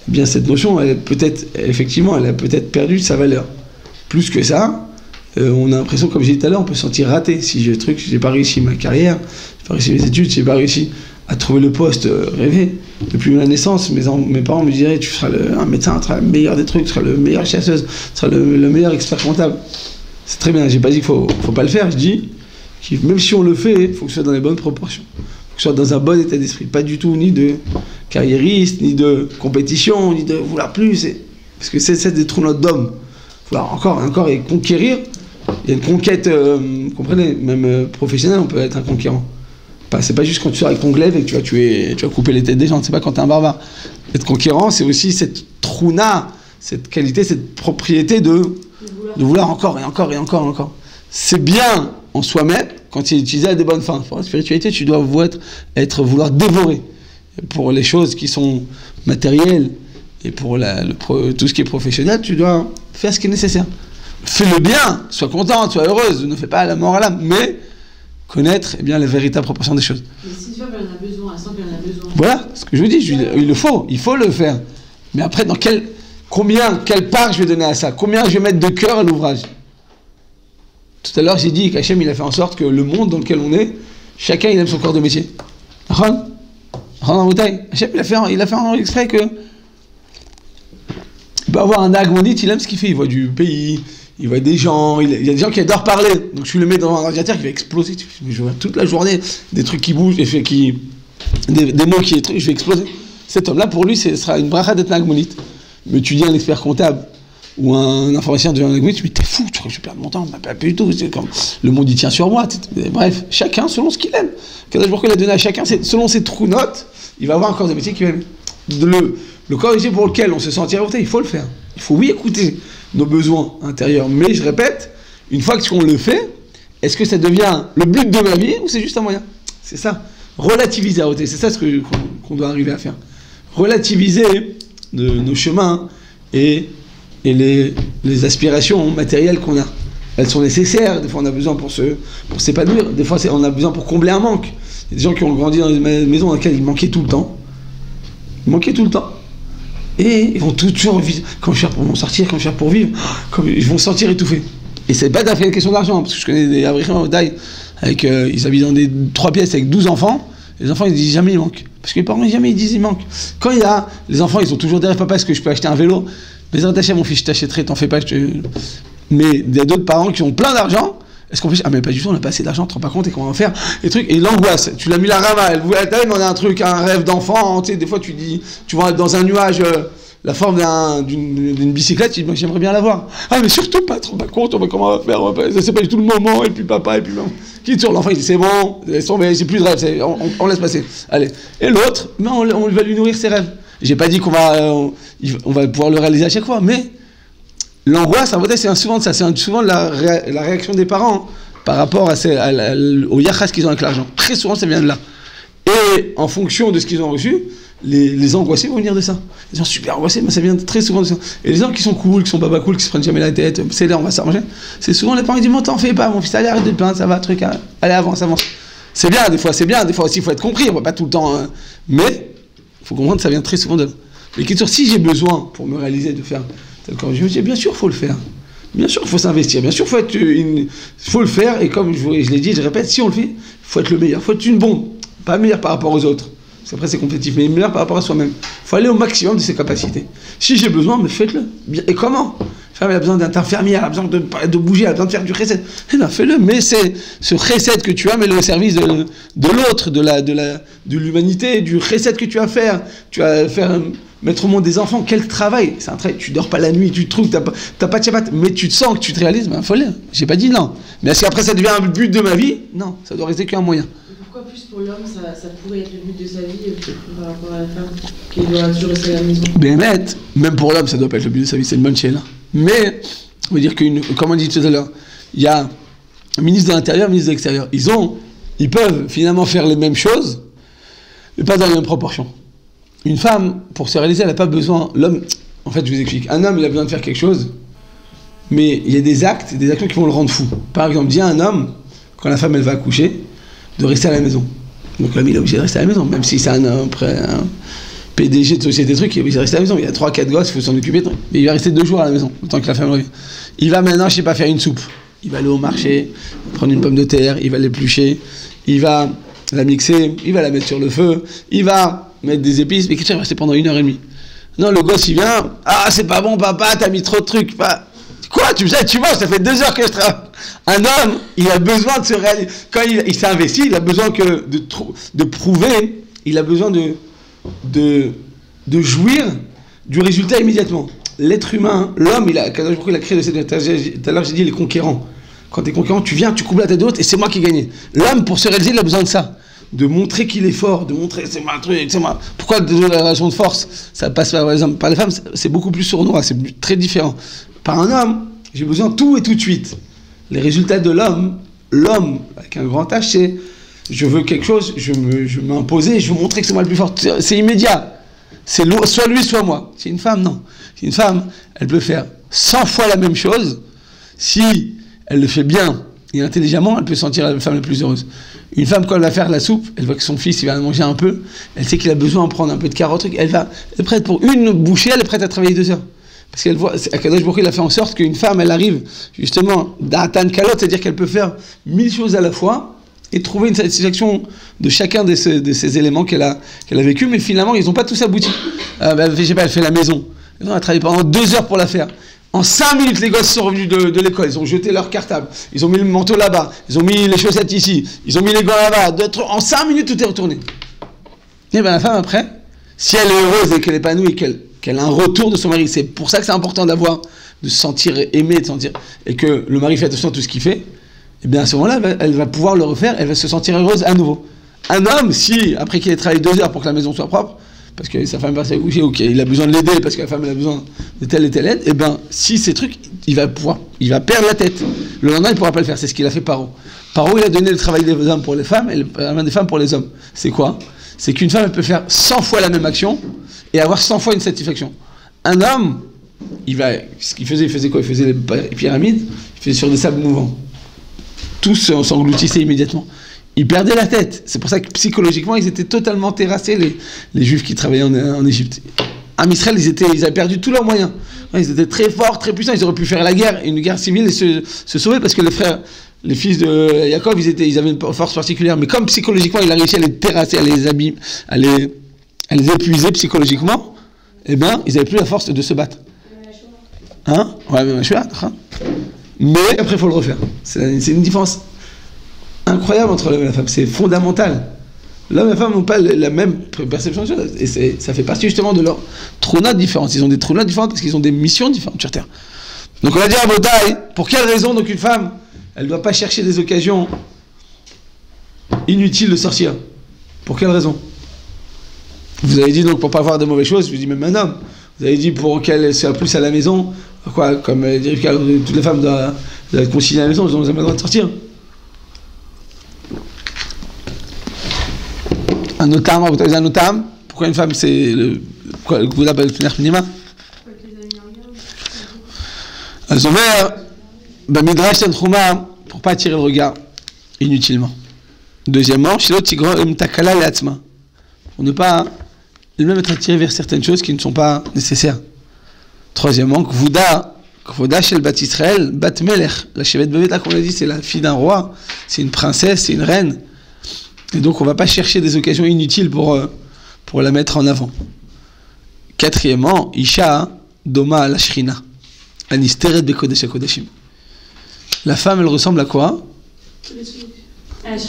eh bien cette notion, elle a peut-être perdu sa valeur. Plus que ça, on a l'impression, comme j'ai dit tout à l'heure, on peut se sentir raté. Si j'ai pas réussi ma carrière, j'ai pas réussi mes études, j'ai pas réussi à trouver le poste rêvé. Depuis ma naissance, mes parents me diraient, tu seras un médecin, tu seras le meilleur des trucs, tu seras le meilleur chasseuse, tu seras le meilleur expert comptable. C'est très bien, j'ai pas dit qu'il faut pas le faire, je dis que même si on le fait, il faut que ce soit dans les bonnes proportions. Il faut que ce soit dans un bon état d'esprit. Pas du tout ni de carriériste, ni de compétition, ni de vouloir plus. Parce que c'est des trous d'homme. Vouloir encore et conquérir. Il y a une conquête, vous comprenez, même professionnelle, on peut être un conquérant. C'est pas juste quand tu sors avec ton glaive et que tu vas couper les têtes des gens, c'est pas quand tu es un barbare. Être conquérant, c'est aussi cette trouna, cette qualité, cette propriété de vouloir encore et encore et encore et encore. C'est bien en soi-même quand il est utilisé à des bonnes fins. Pour la spiritualité, tu dois vouloir dévorer. Pour les choses qui sont matérielles et pour tout ce qui est professionnel, tu dois faire ce qui est nécessaire. Fais le bien, sois contente, sois heureuse, ne fais pas la mort à l'âme, mais connaître la véritable proportion des choses. Mais si une femme en a besoin, elle sent qu'elle en a besoin. Voilà, ce que je vous dis, il faut le faire. Mais après, quelle part je vais donner à ça? Combien je vais mettre de cœur à l'ouvrage? Tout à l'heure, j'ai dit qu'Hachem, il a fait en sorte que le monde dans lequel on est, chacun, il aime son corps de métier. Hachem, il a fait en exprès que il peut avoir un agmondite, il aime ce qu'il fait, il voit du pays, il voit des gens, il y a des gens qui adorent parler, donc je le mets dans un ordinateur qui va exploser, je vois toute la journée des trucs qui bougent, des mots qui je vais exploser. Cet homme-là, pour lui, ce sera une bracha d'être un agmondite. Mais tu dis un expert comptable ou un informaticien devient un agmondite, tu me dis t'es fou, tu crois que je vais perdre mon temps? Pas du tout, c'est comme le monde il tient sur moi. Bref, chacun selon ce qu'il aime. Kadosh Baruch Hu l'a donné à chacun, selon ses trous notes, il va avoir un corps de métier qui va aimer. Le corps de métier pour lequel on se sent tiré, il faut le faire. Il faut écouter nos besoins intérieurs. Mais je répète, une fois qu'on le fait, est-ce que ça devient le but de ma vie ou c'est juste un moyen? C'est ça. Relativiser la beauté, c'est ça qu'on doit arriver à faire. Relativiser nos chemins et les aspirations matérielles qu'on a. Elles sont nécessaires, des fois on a besoin pour s'épanouir, des fois on a besoin pour combler un manque. Il y a des gens qui ont grandi dans des maisons dans lesquelles ils manquaient tout le temps. Ils manquaient tout le temps. Et ils vont toujours vivre, comment je vais faire pour m'en sortir, comment je vais faire pour vivre, comme ils vont se sentir étouffés. Et c'est pas d'affaire une question d'argent, parce que je connais des abrichants au Daï, avec, ils habitent dans des 3 pièces avec 12 enfants, les enfants ils disent jamais il manque. Parce que les parents jamais ils disent il manque. Quand il y a, les enfants ils ont toujours des rêves, papa est-ce que je peux acheter un vélo? Mais attaché mon fils, je t'achèterai, t'en fais pas, Mais il y a d'autres parents qui ont plein d'argent. Est-ce qu'on fait, ah mais pas du tout, on n'a pas assez d'argent, tu te rends pas compte, et comment on va faire? Et trucs, et l'angoisse, tu l'as mis la rama, elle voulait demander un truc, un rêve d'enfant, tu sais, des fois tu dis, tu vois dans un nuage, la forme d'une bicyclette, tu dis, moi, j'aimerais bien l'avoir. Ah mais surtout pas, tu te rends pas compte, comment on va faire, c'est pas du tout le moment, et puis papa, et puis maman. Qui sur l'enfant, il dit, c'est bon, mais c'est plus de rêve, on laisse passer. Allez. Et l'autre, mais on va lui nourrir ses rêves. J'ai pas dit qu'on va pouvoir le réaliser à chaque fois, mais l'angoisse, en fait, c'est souvent ça, c'est souvent la réaction des parents par rapport au yachas qu'ils ont avec l'argent. Très souvent, ça vient de là. Et en fonction de ce qu'ils ont reçu, les angoissés vont venir de ça. Les gens super angoissés, mais ça vient très souvent de ça. Et les gens qui sont cool, qui sont baba cool, qui se prennent jamais la tête, c'est là, on va s'arranger. C'est souvent les parents qui disent, t'en fais pas, mon fils, allez, arrête de te plaindre, ça va, truc, allez, avance. C'est bien, des fois aussi, il faut être compris, on va pas tout le temps. Mais il faut comprendre que ça vient très souvent de là. Mais si j'ai besoin pour me réaliser de faire tel que je me dis, bien sûr, il faut le faire. Bien sûr, il faut s'investir. Bien sûr, il faut le faire. Et comme je l'ai dit, je répète, si on le fait, il faut être le meilleur. Il faut être une bombe. Pas meilleur par rapport aux autres. Parce qu'après, c'est compétitif. Mais meilleur par rapport à soi-même. Il faut aller au maximum de ses capacités. Si j'ai besoin, mais faites-le. Et comment? Elle a besoin d'être infirmière, elle a besoin de bouger, elle a besoin de faire du recette. Eh bien, fais-le. Mais c'est ce recette que tu as, mets-le au service de l'autre, de l'humanité, du recette que tu vas faire. Tu vas faire... Mettre au monde des enfants, quel travail! C'est un travail, tu dors pas la nuit, tu te trouves, t'as pas de Shabbat, mais tu te sens que tu te réalises, ben faut le dire. J'ai pas dit non. Mais est-ce qu'après ça devient un but de ma vie? Non, ça doit rester qu'un moyen. Et pourquoi plus pour l'homme, ça pourrait être le but de sa vie par rapport à la femme, qui doit toujours rester à la maison? Même pour l'homme, ça doit pas être le but de sa vie, c'est une bonne chaîne. Mais, on veut dire comme on dit tout à l'heure, il y a un ministre de l'Intérieur, un ministre de l'Extérieur. Ils peuvent finalement faire les mêmes choses, mais pas dans les mêmes proportions. Une femme, pour se réaliser, elle n'a pas besoin... L'homme, en fait, je vous explique. Un homme, il a besoin de faire quelque chose, mais il y a des actes, des actions qui vont le rendre fou. Par exemple, dis à un homme, quand la femme, elle va accoucher, de rester à la maison. Donc l'homme, il est obligé de rester à la maison, même si c'est un PDG de société truc, il est obligé de rester à la maison. Il y a 3-4 gosses, il faut s'en occuper. Mais il va rester 2 jours à la maison, le temps que la femme revient. Il va maintenant, je sais pas, faire une soupe. Il va aller au marché, prendre une pomme de terre, il va l'éplucher, il va la mixer, il va la mettre sur le feu, il va mettre des épices, mais qu'est-ce qu'il va rester pendant 1h30? Non, le gosse il vient, ah c'est pas bon papa, t'as mis trop de trucs. Quoi, tu vois, ça fait 2 heures que je travaille. Un homme, il a besoin de se réaliser. Quand il s'est investi, il a besoin de prouver, il a besoin de jouir du résultat immédiatement. L'être humain, l'homme, il a créé tout à l'heure j'ai dit les conquérants. Quand t'es conquérant, tu viens, tu coupes la tête de l'autre et c'est moi qui ai gagné. L'homme, pour se réaliser, il a besoin de ça. De montrer qu'il est fort, de montrer c'est ma truc, c'est moi. Pourquoi la relation de force, ça passe par les hommes, par les femmes, c'est beaucoup plus sournois, c'est très différent. Par un homme, j'ai besoin de tout et tout de suite. Les résultats de l'homme avec un grand H, c'est je veux quelque chose, je veux m'imposer, je veux montrer que c'est moi le plus fort. C'est immédiat. C'est soit lui, soit moi. C'est une femme, non. C'est une femme, elle peut faire 100 fois la même chose. Si elle le fait bien et intelligemment, elle peut sentir la femme la plus heureuse. Une femme, quand elle va faire la soupe, elle voit que son fils il va manger un peu, elle sait qu'il a besoin de prendre un peu de carottes, elle est prête pour une bouchée, elle est prête à travailler 2 heures. Parce qu'elle voit, Akadosh Baruch Hu, il a fait en sorte qu'une femme, elle arrive justement d'Atan Kalot, c'est-à-dire qu'elle peut faire 1000 choses à la fois et trouver une satisfaction de chacun de ces éléments qu'elle a vécu, mais finalement, ils n'ont pas tous abouti. Je sais pas, elle fait la maison. Elle a travaillé pendant 2 heures pour la faire. En 5 minutes, les gosses sont revenus de l'école, ils ont jeté leur cartable, ils ont mis le manteau là-bas, ils ont mis les chaussettes ici, ils ont mis les gants là-bas. En 5 minutes, tout est retourné. Et bien la femme, après, si elle est heureuse et qu'elle est épanouie, qu'elle a un retour de son mari, c'est pour ça que c'est important de se sentir aimé, et que le mari fait attention à tout ce qu'il fait, et bien à ce moment-là, elle va pouvoir le refaire, elle va se sentir heureuse à nouveau. Un homme, si, après qu'il ait travaillé 2 heures pour que la maison soit propre, parce que sa femme va se coucher, ou qu'il a besoin de l'aider, parce que la femme elle a besoin de telle et telle aide, et bien, si ces trucs, il va perdre la tête. Le lendemain, il ne pourra pas le faire. C'est ce qu'il a fait Paro. Paro, il a donné le travail des hommes pour les femmes, et la main des femmes pour les hommes. C'est quoi? C'est qu'une femme, elle peut faire 100 fois la même action, et avoir 100 fois une satisfaction. Un homme, ce qu'il faisait, il faisait quoi? Il faisait les pyramides, il faisait sur des sables mouvants. Tous s'engloutissaient immédiatement. Ils perdaient la tête. C'est pour ça que psychologiquement, ils étaient totalement terrassés, les Juifs qui travaillaient en Égypte. Am Israël, ils avaient perdu tous leurs moyens. Ils étaient très forts, très puissants. Ils auraient pu faire la guerre, une guerre civile et se sauver parce que les fils de Yaakov, ils avaient une force particulière. Mais comme psychologiquement, il a réussi à les terrasser, à les abîmer, à les épuiser psychologiquement, eh bien, ils n'avaient plus la force de se battre. Hein? Ouais, mais mais après, il faut le refaire. C'est une différence incroyable entre l'homme et la femme. C'est fondamental. L'homme et la femme n'ont pas la même perception de choses. Et ça fait partie justement de leurs trônas différentes. Ils ont des trônas différentes parce qu'ils ont des missions différentes sur Terre. Donc on va dire à Botaï, pour quelle raison donc une femme, elle ne doit pas chercher des occasions inutiles de sortir? Pour quelle raison? Vous avez dit donc pour ne pas avoir de mauvaises choses, je vous dis même un homme. Vous avez dit pour qu'elle soit plus à la maison, quoi, comme toutes les femmes doivent être consignées à la maison, elles n'ont jamais le droit de sortir. Un notam, vous avez un notam? Pourquoi une femme c'est le Gouda Bel Pnima? Azomer, Midrash Tanchuma, pour ne pas attirer le regard inutilement. Deuxièmement, Shilot Tigro Takala Leatzma, pour ne pas elle-même être attirée vers certaines choses qui ne sont pas nécessaires. Troisièmement, Kvoda Shel Bat Israël, Bat Melech, la Shevet Bevet, là qu'on a dit, c'est la fille d'un roi, c'est une princesse, c'est une reine. Et donc on ne va pas chercher des occasions inutiles pour la mettre en avant. Quatrièmement, Isha Doma la Shrina, Anisteret Bekodesh HaKodashim. La femme, elle ressemble à quoi?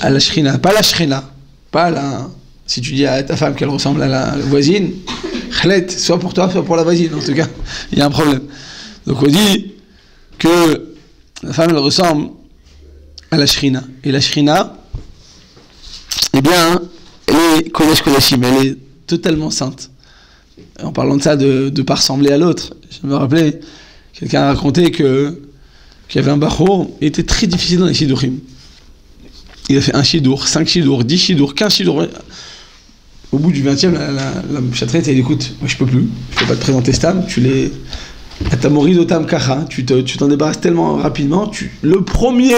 À la Shrina, pas la Shrina, pas la... Si tu dis à ta femme qu'elle ressemble à la voisine, chlet, soit pour toi, soit pour la voisine, en tout cas, il y a un problème. Donc on dit que la femme, elle ressemble à la Shrina. Et la Shrina, eh bien, elle est Kodesh Kodashim, elle est totalement sainte. En parlant de ça, de ne pas ressembler à l'autre, je me rappelais, quelqu'un a raconté qu'il y avait un bachour, il était très difficile dans les shidouchim. Il a fait un shidour, 5 shidours, 10 shidours, 15 shidours. Au bout du 20e, la châtrette, elle dit, écoute, moi je peux plus, je peux pas te présenter Stam, tu les... Atamori d'Otam Kacha, tu t'en débarrasses tellement rapidement, le premier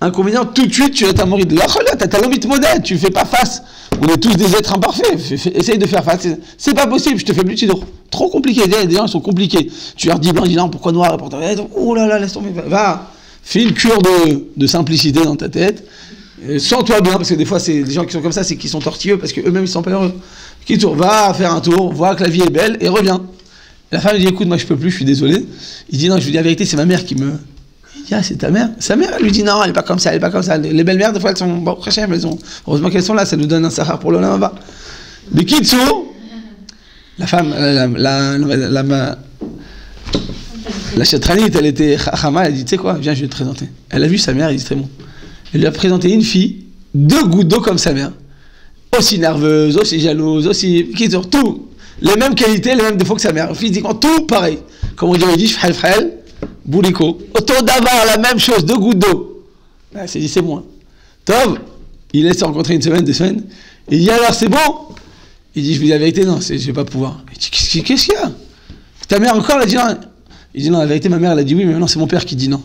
inconvénient, tout de suite, tu es Atamori de l'Achola, t'as talomite modèle, tu fais pas face. On est tous des êtres imparfaits, essaye de faire face. C'est pas possible, je te fais plus de shidour. Trop compliqué, des gens ils sont compliqués. Tu leur dis blanc, ils disent non, pourquoi noir, et pourtant, oh là là, laisse tomber, va, fais une cure de simplicité dans ta tête. Sens-toi bien, parce que des fois, c'est les gens qui sont comme ça, c'est qu'ils sont tortilleux, parce qu'eux-mêmes, ils sont pas heureux. Qui tourne, va faire un tour, vois que la vie est belle, et reviens. La femme lui dit, écoute, moi, je peux plus, je suis désolé. Il dit, non, je vous dis la vérité, c'est ma mère qui me... Il dit, ah, c'est ta mère? Sa mère, elle lui dit, non, elle est pas comme ça, elle est pas comme ça. Les belles-mères, des fois, elles sont... Bon, Hachem, elles ont... Heureusement qu'elles sont là, ça nous donne un sahar pour le lama. Mais Kitsu, la femme, la chatranite, elle était chama, elle dit, tu sais quoi, viens, je vais te présenter. Elle a vu sa mère, elle dit, très bon. Elle lui a présenté une fille, 2 gouttes d'eau comme sa mère. Aussi nerveuse, aussi jalouse, aussi... Qui sur tout. Les mêmes qualités, les mêmes défauts que sa mère. Physiquement, tout pareil. Comme on dit, Frel, Bouliko. Autant d'avoir la même chose, 2 gouttes d'eau. Ah, c'est dit, c'est bon. Tov, il laisse rencontrer 1 semaine, 2 semaines. Il dit, alors, c'est bon? Il dit, je vous dis la vérité, non, je vais pas pouvoir. Il dit, qu'est-ce qu'il y a? Ta mère encore, elle a dit non. Il dit, non, la vérité, ma mère, elle a dit oui, mais maintenant, c'est mon père qui dit non.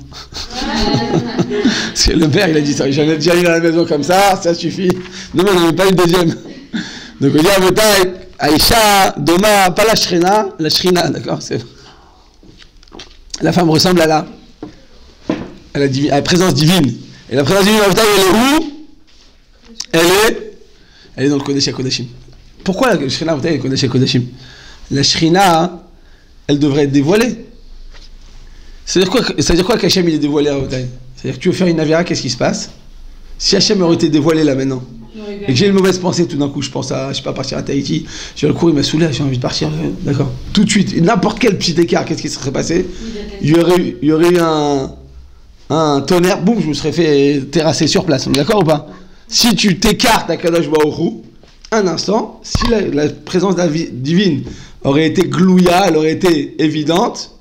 Parce que le père, il a dit ça. J'en ai déjà eu à la maison comme ça suffit. Non, mais on n'en avait pas une deuxième. Donc on dit à Botaï, Aïcha, Doma, pas la Shrina, d'accord, c'est... La femme ressemble à la présence divine. Et la présence divine, Botaï, elle est où? Elle est dans le Kodesh HaKodashim. Pourquoi la Shrina, Botaï, est Kodesh HaKodashim? La Shrina, elle devrait être dévoilée. C'est-à-dire quoi qu'Hachem il est dévoilé à Botaï? C'est-à-dire que tu veux faire une avéra, qu'est-ce qui se passe? Si Hachem aurait été dévoilé là maintenant, et que j'ai une mauvaise pensée, tout d'un coup, je pense à, je sais pas, partir à Tahiti, j'ai le cours, il m'a saoulé, j'ai envie de partir, d'accord. Tout de suite, n'importe quel petit écart, qu'est-ce qui se serait passé? Il y aurait eu un tonnerre, boum, je me serais fait terrasser sur place, on est d'accord ou pas? Si tu t'écartes à Kadosh Baruch Hu, un instant, si la présence divine aurait été glouya, elle aurait été évidente,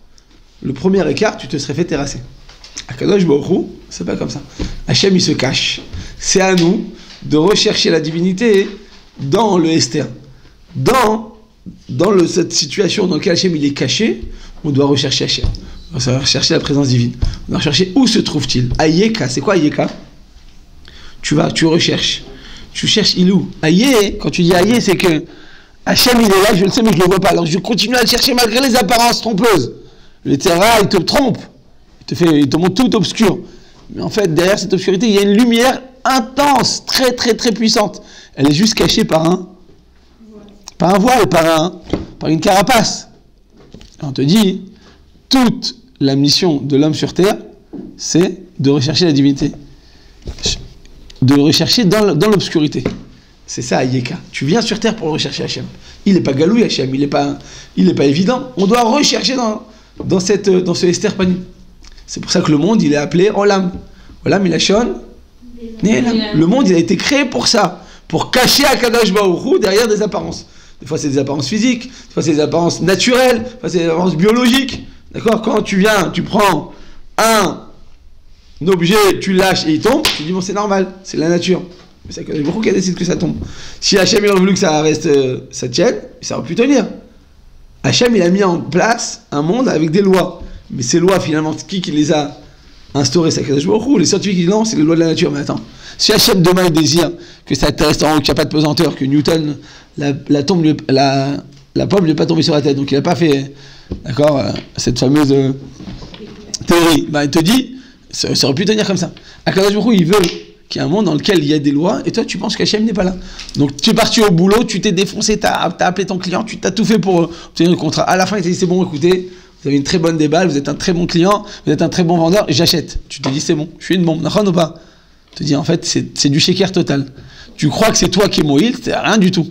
le premier écart, tu te serais fait terrasser. À Kadosh Baruch Hu, c'est pas comme ça. Hachem, il se cache. C'est à nous de rechercher la divinité dans le Esther. Dans cette situation dans laquelle Hachem il est caché, on doit rechercher Hachem. On doit rechercher la présence divine. On doit rechercher où se trouve-t-il. Ayeka, c'est quoi Ayeka? Tu recherches. Tu cherches il où? Aïe, quand tu dis aïe, c'est que Hachem, il est là, je le sais, mais je ne le vois pas. Alors je continue à le chercher malgré les apparences trompeuses. Le terrain, il te trompe. Il te montre tout obscur. Mais en fait, derrière cette obscurité, il y a une lumière intense, très, très, très puissante. Elle est juste cachée par un voile, par une carapace. Et on te dit, toute la mission de l'homme sur terre, c'est de rechercher la divinité. De le rechercher dans l'obscurité. C'est ça, Yeka. Tu viens sur terre pour rechercher Hachem. Il n'est pas galouille, Hachem. Il n'est pas évident. On doit rechercher dans ce Esther Pani. C'est pour ça que le monde, il est appelé Olam. Olam, il a shon. Le monde, il a été créé pour ça. Pour cacher Akadosh Baruch Hu derrière des apparences. Des fois, c'est des apparences physiques. Des fois, c'est des apparences naturelles. Des fois, c'est des apparences biologiques. D'accord? Quand tu viens, tu prends un objet, tu lâches et il tombe, tu dis bon, c'est normal, c'est la nature. Mais c'est Akadosh Baruch Hu qui décide que ça tombe. Si Hachem, il aurait voulu que ça reste, ça tienne, ça aurait pu tenir. Hachem, il a mis en place un monde avec des lois. Mais ces lois, finalement, qui les a instaurées? C'est Akadosh Baruch Hu. Les scientifiques disent non, c'est les lois de la nature. Mais attends, si Hachem demain il désire que ça reste en haut, qu'il n'y a pas de pesanteur, que Newton, la pomme lui est pas tombée sur la tête, donc il n'a pas fait, d'accord, cette fameuse théorie. Ben, il te dit, ça aurait pu tenir comme ça. Akadosh Baruch Hu, il veut qu'il y ait un monde dans lequel il y a des lois, et toi, tu penses qu'Hachem n'est pas là. Donc, tu es parti au boulot, tu t'es défoncé, tu as appelé ton client, tu t'as tout fait pour obtenir le contrat. À la fin, il t'a dit, c'est bon, écoutez, vous avez une très bonne déballe, vous êtes un très bon client, vous êtes un très bon vendeur, et j'achète. Tu te dis, c'est bon, je suis une bombe, d'accord ou pas? Tu te dis, en fait, c'est du sheker total. Tu crois que c'est toi qui es Moïl, c'est rien du tout.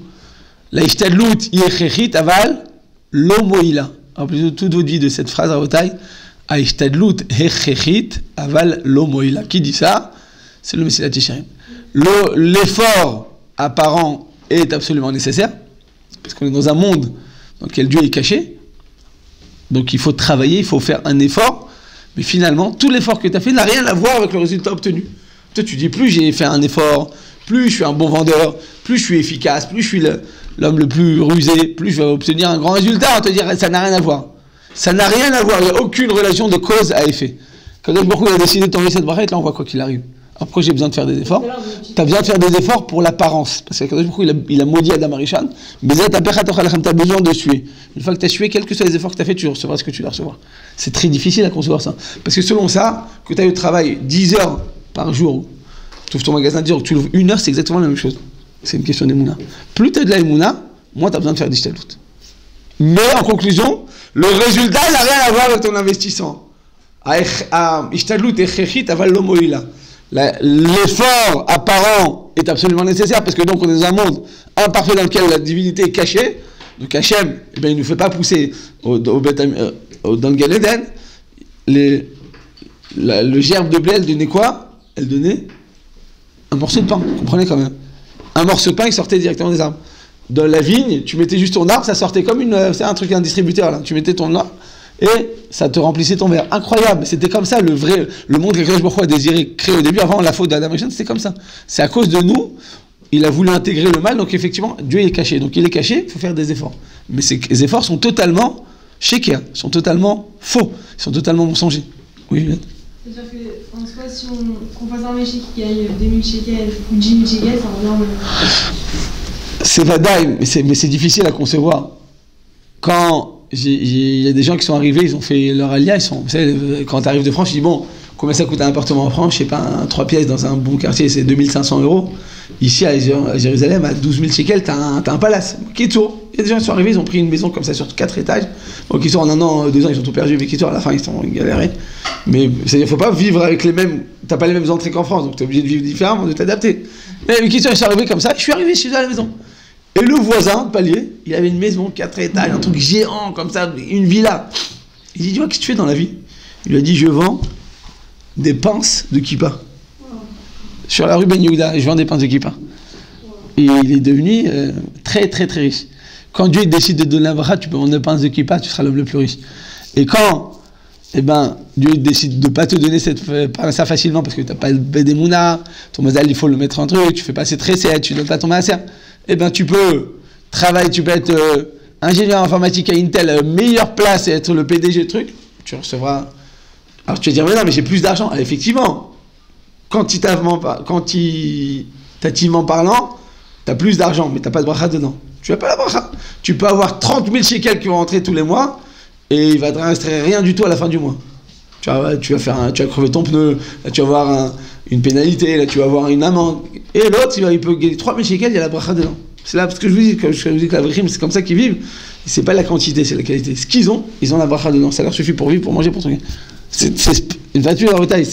La ishtadlout yechechit aval lo moïla. Rappelez-vous toute votre vie de cette phrase à Otaï. A ishtadlout yechechit aval lo moïla. Qui dit ça? C'est le Messilat Yesharim. L'effort apparent est absolument nécessaire, parce qu'on est dans un monde dans lequel Dieu est caché. Donc il faut travailler, il faut faire un effort, mais finalement, tout l'effort que tu as fait n'a rien à voir avec le résultat obtenu. Toi, tu dis, plus j'ai fait un effort, plus je suis un bon vendeur, plus je suis efficace, plus je suis l'homme le plus rusé, plus je vais obtenir un grand résultat. On te dit, ça n'a rien à voir. Ça n'a rien à voir, il n'y a aucune relation de cause à effet. Quand beaucoup a décidé de tomber cette barrette, là on voit quoi qu'il arrive. Alors pourquoi j'ai besoin de faire des efforts? Tu as besoin de faire des efforts pour l'apparence. Parce que il a maudit Adam Arishan. Mais tu as besoin de suer. Une fois que tu as sué, quels que soient les efforts que tu as fait, tu recevras ce que tu dois recevoir. C'est très difficile à concevoir ça. Parce que selon ça, que tu as eu travail 10 heures par jour, tu ouvres ton magasin 10 heures, tu l'ouvres 1 heure, c'est exactement la même chose. C'est une question d'Emouna. Plus tu as de la Emouna, moins tu as besoin de faire des ishtadlout. Mais en conclusion, le résultat, il n'a rien à voir avec ton investissement. Ishtadlout echechit aval lo moïla. L'effort apparent est absolument nécessaire parce que donc on est dans un monde imparfait dans lequel la divinité est cachée. Donc Hachem, il ne nous fait pas pousser dans le Gan Eden. Le gerbe de blé, elle donnait quoi? Elle donnait un morceau de pain. Vous comprenez quand même? Un morceau de pain qui sortait directement des arbres. Dans la vigne, tu mettais juste ton arbre, ça sortait comme c'est un truc, un distributeur là. Tu mettais ton arbre et ça te remplissait ton verre. Incroyable, c'était comme ça le monde que Akadosh Baruch Hu a désiré créer au début, avant la faute d'Adam Rishon, c'était comme ça. C'est à cause de nous, il a voulu intégrer le mal, donc effectivement, Dieu est caché. Donc il est caché, il faut faire des efforts. Mais ces efforts sont totalement sheker, sont totalement faux, ils sont totalement mensongers. Oui, Juliette. C'est-à-dire qu'en soi, si on fasse un métier qui gagne 2000 shekels ou 10 000 shekels, ça revient au même. C'est vadaï, mais c'est difficile à concevoir. Quand il y a des gens qui sont arrivés, ils ont fait leur alia, vous savez, quand tu arrives de France, tu dis bon, combien ça coûte un appartement en France? Je sais pas, 3 pièces dans un bon quartier, c'est 2500 €. Ici à Jérusalem, à 12 000 shekels, t'as un palace. Kitour. Il y a des gens qui sont arrivés, ils ont pris une maison comme ça sur 4 étages. Bon, Kitour, en 1 an, 2 ans, ils ont tout perdu, mais Kitour, à la fin, ils sont galérés. Mais il faut pas vivre avec les mêmes. T'as pas les mêmes entrées qu'en France, donc t'es obligé de vivre différemment, de t'adapter. Mais Kitour, ils sont arrivés comme ça, je suis à la maison. Et le voisin de palier, il avait une maison, 4 étages, un truc géant comme ça, une villa. Il dit, tu vois, qu'est-ce que tu fais dans la vie? Il lui a dit, je vends des pinces de kippa. Sur la rue Ben Yehuda, je vends des pinces de kippa. Et il est devenu très très très riche. Quand Dieu décide de donner la bracha, tu peux vendre des pinces de kippa, tu seras l'homme le plus riche. Et quand Dieu décide de ne pas te donner ça facilement parce que tu n'as pas le bédémouna, ton mazal il faut le mettre en truc, tu fais passer très sec, tu donnes pas ton maaser, tu peux travailler, tu peux être ingénieur informatique à Intel, meilleure place et être le PDG de truc, tu recevras. Alors tu vas dire, mais non, mais j'ai plus d'argent. Alors, effectivement, quantitativement parlant, tu as plus d'argent, mais tu n'as pas de bracha dedans. Tu n'as pas la bracha. Tu peux avoir 30 000 shekels qui vont rentrer tous les mois et il va te rester rien du tout à la fin du mois. Tu vas crever ton pneu, là tu vas avoir une pénalité, là tu vas avoir une amende. Et l'autre, il peut gagner 3 000 shekels, il y a la bracha dedans. C'est là, parce que je vous dis que la vraie c'est comme ça qu'ils vivent. C'est pas la quantité, c'est la qualité. Ce qu'ils ont la bracha dedans. Ça leur suffit pour vivre, pour manger, pour tout. C'est une voiture à bataille,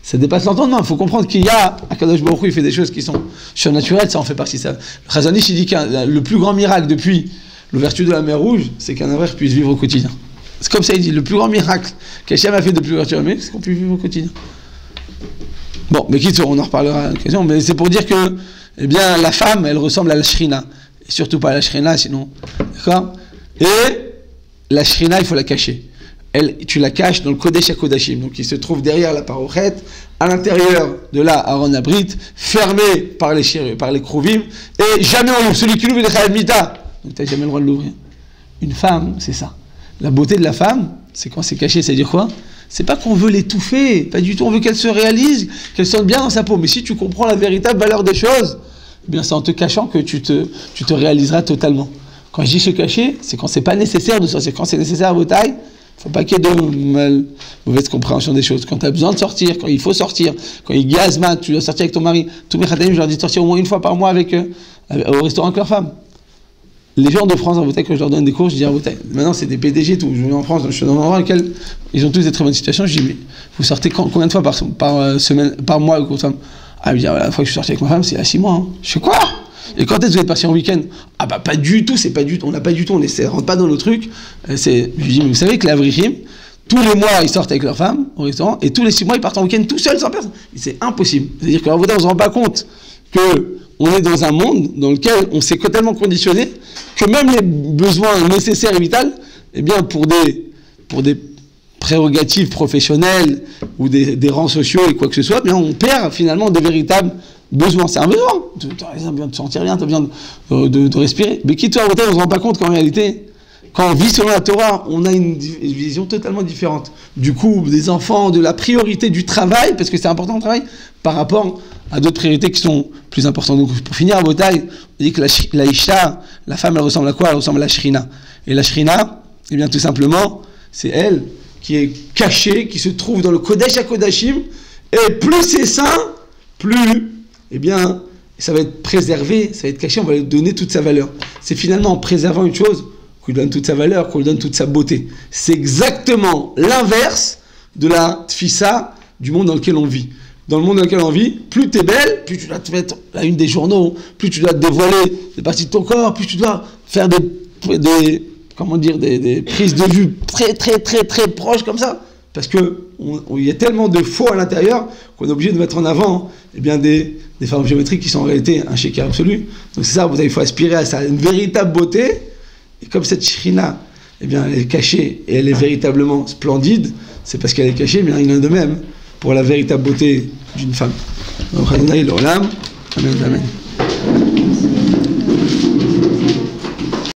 ça dépasse l'entendement. Il faut comprendre qu'il y a, Akadosh Baruch Hu, il fait des choses qui sont surnaturelles, ça en fait partie. Ça. Le Chazon Ish, il dit que le plus grand miracle depuis l'ouverture de la mer Rouge, c'est qu'un avraire puisse vivre au quotidien. C'est comme ça, il dit, le plus grand miracle qu'Hachem a fait depuis l'ouverture de la mer, c'est qu'on puisse vivre au quotidien. Bon, mais quitte, on en reparlera à l'occasion, mais c'est pour dire que, eh bien, la femme, elle ressemble à la shrina. Et surtout pas à la shrina, sinon, d'accord? Et la shrina, il faut la cacher. Tu la caches dans le Kodesh HaKodashim, donc il se trouve derrière la parochet, à l'intérieur de la Aaron Abrit, fermé par les Kruvim, et jamais on l'ouvre. Celui qui l'ouvre, il est Chayad Mita. Donc tu n'as jamais le droit de l'ouvrir. Une femme, c'est ça. La beauté de la femme, c'est quand c'est caché, c'est-à-dire quoi? C'est pas qu'on veut l'étouffer, pas du tout, on veut qu'elle se réalise, qu'elle sente bien dans sa peau. Mais si tu comprends la véritable valeur des choses, eh bien c'est en te cachant que tu te réaliseras totalement. Quand je dis se cacher, c'est quand c'est pas nécessaire de sortir. Quand c'est nécessaire à vos tailles, faut pas qu'il y ait de mauvaise compréhension des choses. Quand tu as besoin de sortir, quand il faut sortir, quand il gazma, tu dois sortir avec ton mari. Tous mes khatanim, je leur dis de sortir au moins une fois par mois au restaurant avec leur femme. Les gens de France en Bretagne, quand je leur donne des cours, je dis à Bretagne. Maintenant, c'est des PDG et tout. Je vais en France, je suis dans un endroit dans lequel ils ont tous des très bonnes situations. Je dis, mais vous sortez combien de fois par semaine, par mois avec votre femme? Ah, il me dit, la fois que je suis sorti avec ma femme, c'est il y a 6 mois. Hein. Je fais quoi? Et quand est-ce que vous êtes parti en week-end? Ah bah pas du tout, c'est pas du tout, on n'a pas du tout, on rentre pas dans nos trucs. Je lui dis, mais vous savez que les Avrichim, tous les mois ils sortent avec leur femme au restaurant, et tous les 6 mois ils partent en week-end tout seuls sans personne. C'est impossible. C'est-à-dire qu'en vrai, on ne se rend pas compte qu'on est dans un monde dans lequel on s'est tellement conditionné que même les besoins nécessaires et vitaux, eh bien pour des prérogatives professionnelles ou des rangs sociaux et quoi que ce soit, eh bien on perd finalement de véritables besoin, c'est un besoin. Tu as besoin de sentir rien, tu as besoin de respirer. Mais qui toi, on ne se rend pas compte qu'en réalité, quand on vit selon la Torah, on a une vision totalement différente. Du coup, des enfants, de la priorité du travail, parce que c'est important le travail, par rapport à d'autres priorités qui sont plus importantes. Donc, pour finir à Botaï, on dit que la Isha, la femme, elle ressemble à quoi? Elle ressemble à la Shrina. Et la Shrina, eh bien, tout simplement, c'est elle qui est cachée, qui se trouve dans le Kodesh HaKodashim, et plus c'est saint, plus eh bien, ça va être préservé, ça va être caché, on va lui donner toute sa valeur. C'est finalement en préservant une chose qu'on lui donne toute sa valeur, qu'on lui donne toute sa beauté. C'est exactement l'inverse de la tfissa du monde dans lequel on vit. Dans le monde dans lequel on vit, plus tu es belle, plus tu dois te mettre la une des journaux, plus tu dois te dévoiler des parties de ton corps, plus tu dois faire des prises de vue très, très, très, très proches comme ça. Parce qu'il y a tellement de faux à l'intérieur qu'on est obligé de mettre en avant eh bien, des formes géométriques qui sont en réalité un sheker absolu. Donc c'est ça, il faut aspirer à ça, une véritable beauté. Et comme cette shrina, eh bien, elle est cachée et elle est véritablement splendide, c'est parce qu'elle est cachée, mais il en est de même pour la véritable beauté d'une femme. Donc, Amen, amen.